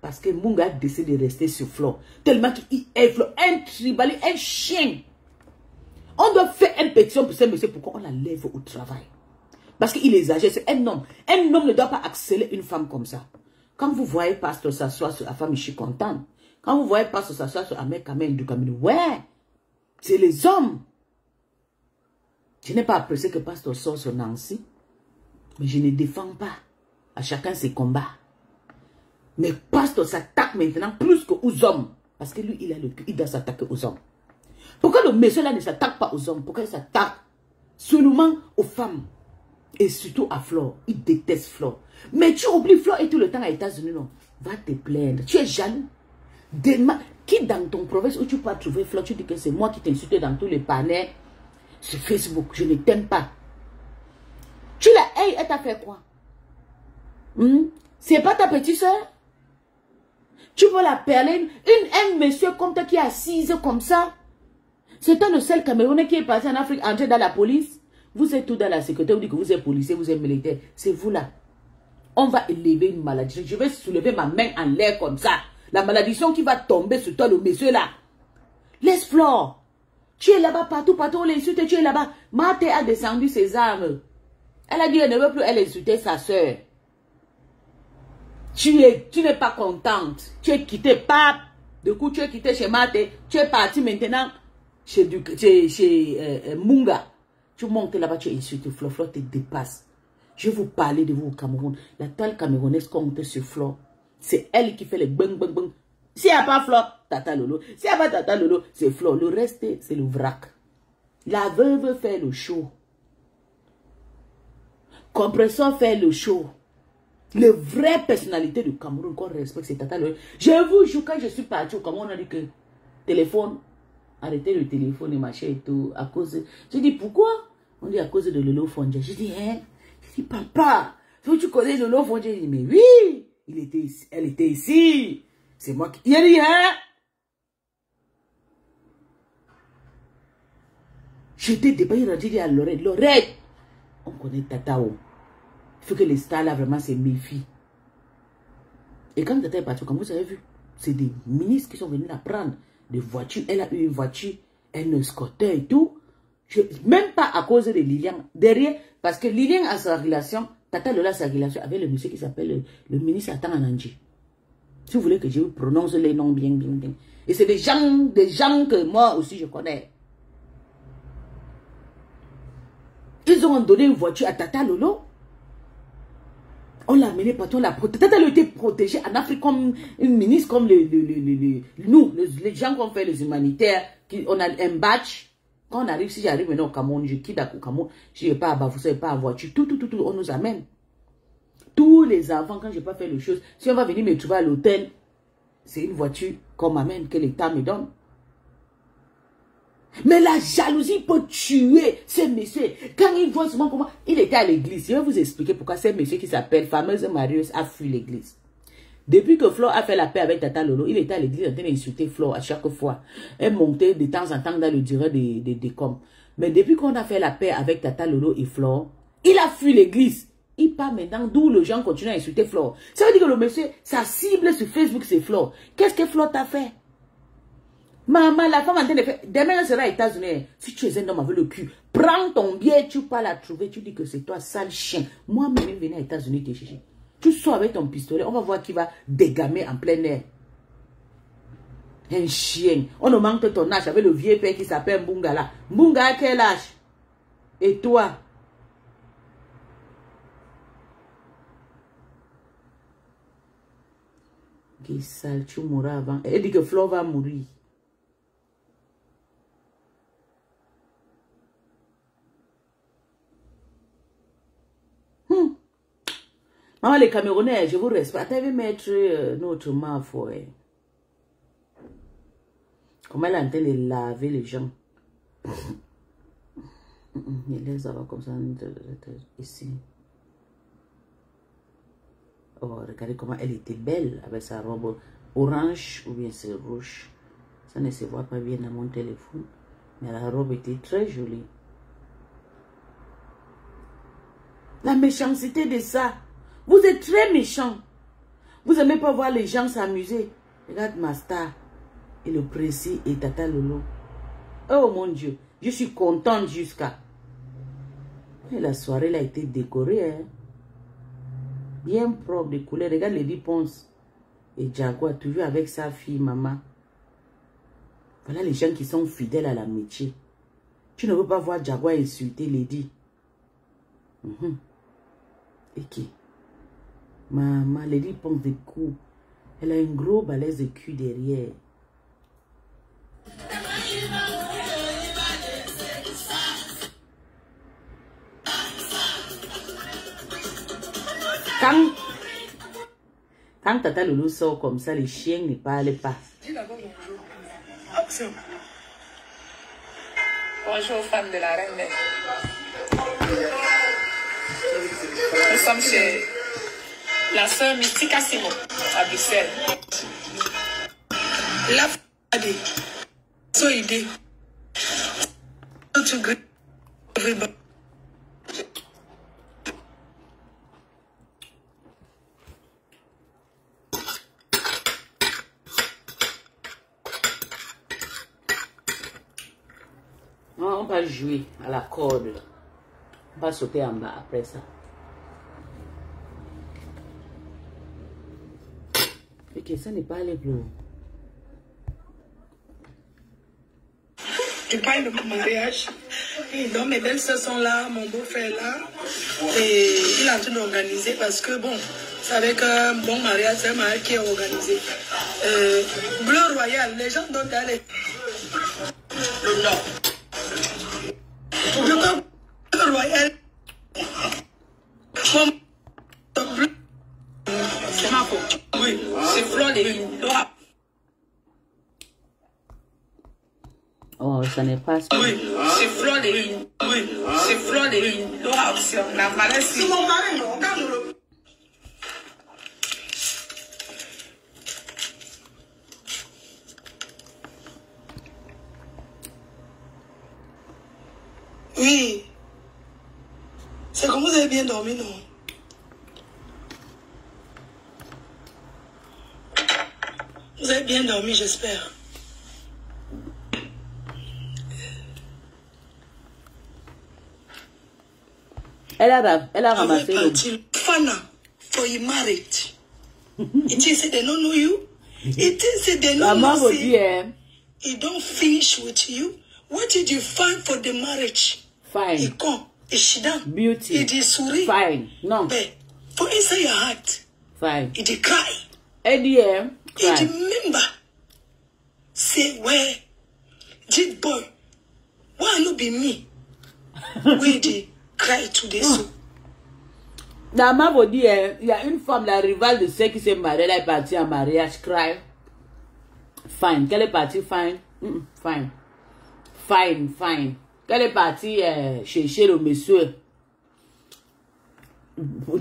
Parce que Munga a décidé de rester sur Flore. Tellement qu'il est Flore, un tribali, un chien. On doit faire une pétition pour ce monsieur. Pourquoi on la lève au travail? Parce qu'il exagère. C'est un homme. Un homme ne doit pas accélérer une femme comme ça. Quand vous voyez Pasteur s'asseoir sur la femme, je suis content. Quand vous voyez Pasteur s'asseoir sur un mec comme du Cameroun, ouais, c'est les hommes. Je n'ai pas apprécié que Pasteur sorte sur Nancy. Mais je ne défends pas. À chacun ses combats. Mais Pasteur s'attaque maintenant plus qu'aux hommes. Parce que lui, il a le cul, il doit s'attaquer aux hommes. Pourquoi le monsieur là ne s'attaque pas aux hommes? Pourquoi il s'attaque seulement aux femmes? Et surtout à Flore. Il déteste Flore. Mais tu oublies Flore est tout le temps aux États-Unis, non? Va te plaindre. Tu es jaloux. Qui dans ton province où tu peux trouver Flore, tu dis que c'est moi qui t'ai insulté dans tous les panels sur Facebook. Je ne t'aime pas. Tu l'as, hey, elle t'a fait quoi? C'est pas ta petite soeur? Tu veux la perler? Un monsieur comme toi qui est assise comme ça? C'est toi le seul Camerounais qui est passé en Afrique, entré dans la police. Vous êtes tout dans la sécurité, vous dites que vous êtes policier, vous êtes militaire. C'est vous là. On va élever une maladie. Je vais soulever ma main en l'air comme ça. La malédiction qui va tomber sur toi, le monsieur là. Laisse Flore. Tu es là-bas partout, on l'insulte, tu es là-bas. Marthe a descendu ses armes. Elle a dit qu'elle ne veut plus, elle insulter sa soeur. Tu n'es pas contente. Tu es quitté, pape. Du coup, tu es quitté chez Marthe. Tu es parti maintenant chez Munga. Tu montes là-bas, tu insultes Flore. Flore te dépasse. Je vais vous parler de vous au Cameroun. La toile camerounaise compte sur Flore. C'est elle qui fait les bang bang bang. S'il n'y a pas Flore, Tata Lolo. S'il n'y a pas Tata Lolo, c'est Flore. Le reste, c'est le vrac. La veuve fait le show. Compresseur fait le show. Les vraies personnalités du Cameroun qu'on respecte, c'est Tata Lolo. Je vous jure, quand je suis parti au Cameroun, on a dit que téléphone, arrêtez le téléphone et machin et tout. À cause. Je dis pourquoi? On dit à cause de Lolo Fondja. Je dis, hein? Je dis, papa, tu connais Lolo Fondja? Il dit, mais oui, elle était ici. C'est moi qui. Il a dit, hein? J'étais dépassé, il a dit à Lorette, Lorette, on connaît Tatao. Il faut que les stars là vraiment se méfient. Et quand Tata est partie, comme vous avez vu, c'est des ministres qui sont venus la prendre. Des voitures, elle a eu une voiture, un scooter et tout. Même pas à cause de Lilian. Derrière, parce que Lilian a sa relation, Tata Lola a sa relation avec le monsieur qui s'appelle le ministre Atan Anandji. Si vous voulez que je vous prononce les noms bien. Et c'est des gens que moi aussi je connais. Ils ont donné une voiture à Tata Lolo. On l'a amené partout, on l'a protégé. Tata Lolo était protégée en Afrique comme une ministre, comme nous, les gens qui ont fait les humanitaires, on a un badge. Quand on arrive, si j'arrive maintenant au Cameroun, je quitte au Cameroun, je n'ai pas à Bafoussé, pas à voiture, tout, on nous amène. Tous les enfants, quand je n'ai pas fait les choses, si on va venir me trouver à l'hôtel, c'est une voiture qu'on m'amène, que l'État me donne. Mais la jalousie peut tuer ces messieurs. Quand ils voient souvent comment il était à l'église, je vais vous expliquer pourquoi ces messieurs qui s'appellent fameuse Marius a fui l'église. Depuis que Flore a fait la paix avec Tata Lolo, il était à l'église en train d'insulter Flore à chaque fois. Elle montait de temps en temps dans le durée des décombres. Mais depuis qu'on a fait la paix avec Tata Lolo et Flore, il a fui l'église. Il part maintenant d'où les gens continuent à insulter Flore. Ça veut dire que le monsieur, sa cible sur Facebook, c'est Flore. Qu'est-ce que Flore t'a fait? Maman, la femme en train de faire. Demain, elle sera aux États-Unis. Si tu es un homme avec le cul, prends ton billet, tu peux la trouver. Tu dis que c'est toi, sale chien. Moi-même, venir aux États-Unis te chercher. Tu sors avec ton pistolet, on va voir qui va dégamer en plein air. Un chien. On augmente ton âge avec le vieux père qui s'appelle Mbungala. Mbunga à quel âge? Et toi? qui est sale, tu mourras avant. Elle dit que Flo va mourir. Maman, les Camerounais, je vous respecte. Elle veut mettre notre main fouet. Comment elle est en train de laver les gens. Il les a comme ça ici. Oh, regardez comment elle était belle avec sa robe orange ou bien c'est rouge. Ça ne se voit pas bien dans mon téléphone. Mais la robe était très jolie. La méchanceté de ça. Vous êtes très méchant. Vous n'aimez pas voir les gens s'amuser. Regarde ma star. Et le précis et Tata Lolo. Oh mon Dieu. Je suis contente jusqu'à... Et la soirée là a été décorée. Hein? Bien propre de couleur. Regarde les Ponce et Jaguar, toujours avec sa fille, maman. Voilà les gens qui sont fidèles à l'amitié. Tu ne veux pas voir Jaguar insulter Lady. Et qui? Maman, Lady Ponce des coups. Elle a un gros balai de cul derrière. Quand Tata Loulou sort comme ça, les chiens ne parlent pas. Dis d'abord bonjour. Action. Bonjour aux femmes de la reine. Nous sommes chez la sœur Mystique Assimo à Bruxelles. La femme so idée. On va jouer à la corde. On va sauter en bas après ça. Ok, ça n'est pas les bleus. Tu parles de mon mariage. Donc mes belles-sœurs sont là, mon beau-frère là. Et il est en train d'organiser parce que bon, c'est avec un bon mariage, c'est un mariage qui est organisé. Bleu royal, les gens doivent aller. Le nord. Le royal. C'est ma faute. Oui, c'est Fleur de Lune. Oh, ça n'est pas ça. Oui, c'est Fleur de Lune. Oui, c'est Fleur de Lune. L'aura option. La valeur, c'est mon mari, non? Oui. C'est comme vous avez bien dormi, non? Vous avez bien dormi, j'espère. Elle a ramassé le... Fana, for you married. It is they don't know you. It is they don't know you. He don't finish with you. What did you find for the marriage? Fine. He come. She done. Beauty. It is suri. Fine. No. But for inside your heart. Fine. It is cry. ADM. Cry. It remember. Say where. Jit boy. Why not be me? We did cry today so. La maman vous dit, il y a une femme, la rivale de celle qui s'est mariée, elle est partie en mariage, cry. Fine. Quelle est partie? Fine. Fine. Fine, fine. Qu'elle est partie chercher le monsieur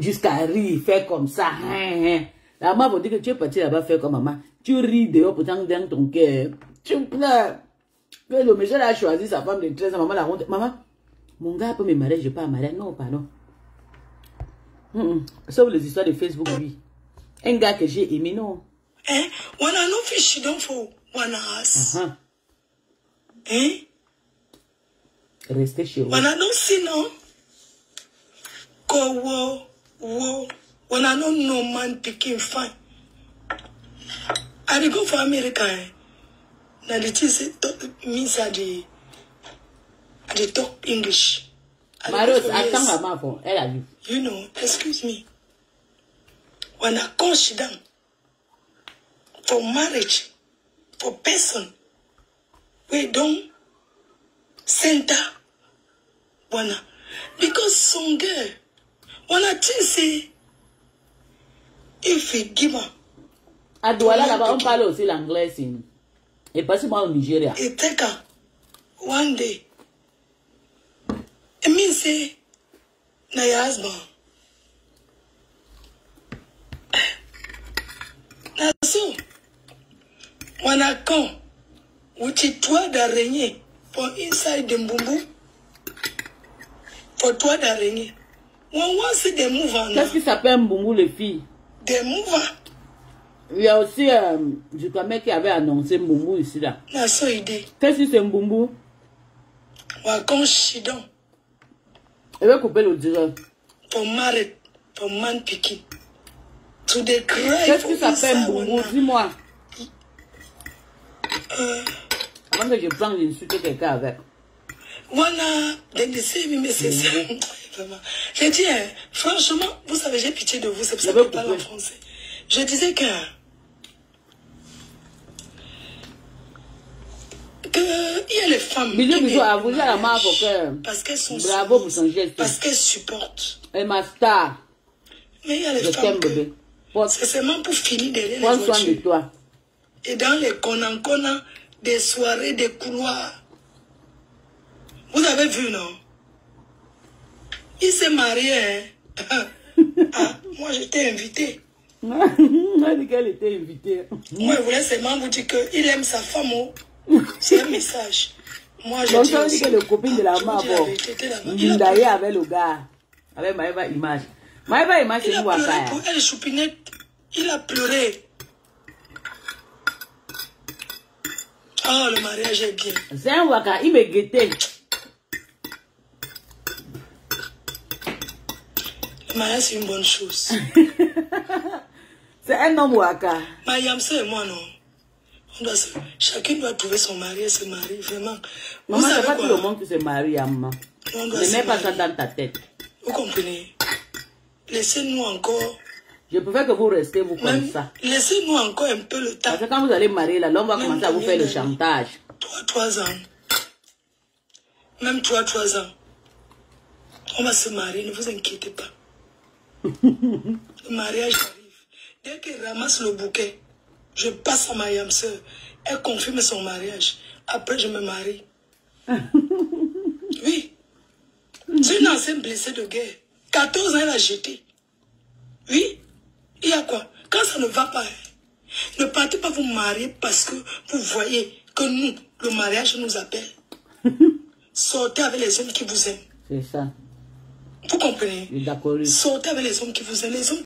jusqu'à rire, faire comme ça. La maman vous dit que tu es parti là-bas faire comme maman. Tu ris dehors pourtant dans ton cœur. Tu pleures. Le monsieur a choisi sa femme de 13 ans. Maman la honte. Maman, mon gars peut me marier, je ne vais pas marier. Non, pardon. Sauf les histoires de Facebook, oui. Un gars que j'ai aimé, non. Hein? When I know fish, don't for one house. Hein? Restez chez vous. When I don't see no, go wo. When I don't know man picking fine. I go for America. Now the things means I talk English. Maros, attends maman pour elle a lu. You know, excuse me. When I come she down, for marriage, for person. We don't center one. Because son girl, one a say, if he give her. À Douala, là-bas, on parle aussi l'anglais. Et pas seulement au Nigeria. It take her one day. It means say, na your husband. Na so, when I come with a toit d'araignée for inside the mbumbu, for toit d'araignée. When one see the mover now. Qu'est-ce qui s'appelle Mbumbu, les filles? The mover. Il y a aussi, je crois même qui avait annoncé Mbumbu ici là. Na so idée. Qu'est-ce que c'est Mbumbu? Wakon Shidon. Je vais couper le direct. For married, for man picking. To the cry. Qu'est-ce qui s'appelle Mbumbu? Dis-moi. Avant que je prenne l'insulte quelqu'un avec. Voilà, they say mais c'est ça. Vraiment. J'ai dit, franchement, vous savez, j'ai pitié de vous, c'est pour ça que je parle en français. Je disais que il y a les femmes parce qu'elles sont bravo pour son geste. parce qu'elles supportent. Et ma star. Mais il y a les femmes c'est seulement pour finir derrière les voitures. Prends soin de toi. Et dans les conan des soirées, des couloirs. Vous avez vu, non? Il s'est marié. Hein? Ah, moi j'étais invitée. Elle dit qu'elle était invitée. Moi, je voulais seulement vous dire qu'il aime sa femme. C'est un message. Moi, je dis aussi, que le copine de la maman, d'ailleurs, avec le gars, avec Maëva Image. Maëva Image, c'est nous à faire. Pour elle, Choupinette, il a pleuré. Oh, le mariage est bien. C'est un waka, il me guettait. Le mariage, c'est une bonne chose. C'est un homme waka. Ma Yamse et moi, non. Chacun doit trouver son mari et se marier, vraiment. Maman, c'est pas tout le monde qui se marie, maman. Ne mets pas ça dans ta tête. Vous comprenez? Laissez-nous encore. Je préfère que vous restez vous comme ça. Laissez-nous encore un peu le temps. Parce que quand vous allez marier, là, l'homme va commencer à vous faire le chantage. 3 ans. Même 3 ans. On va se marier, ne vous inquiétez pas. Le mariage arrive. Dès qu'elle ramasse le bouquet, je passe à ma yam-sœur. Elle confirme son mariage. Après, je me marie. Oui. C'est une ancienne blessée de guerre. 14 ans, elle a jeté. Oui. Il y a quoi? Quand ça ne va pas, ne partez pas vous marier parce que vous voyez que nous, le mariage nous appelle. Sortez avec les hommes qui vous aiment. C'est ça. Vous comprenez? D'accord. Sortez avec les hommes qui vous aiment. Les hommes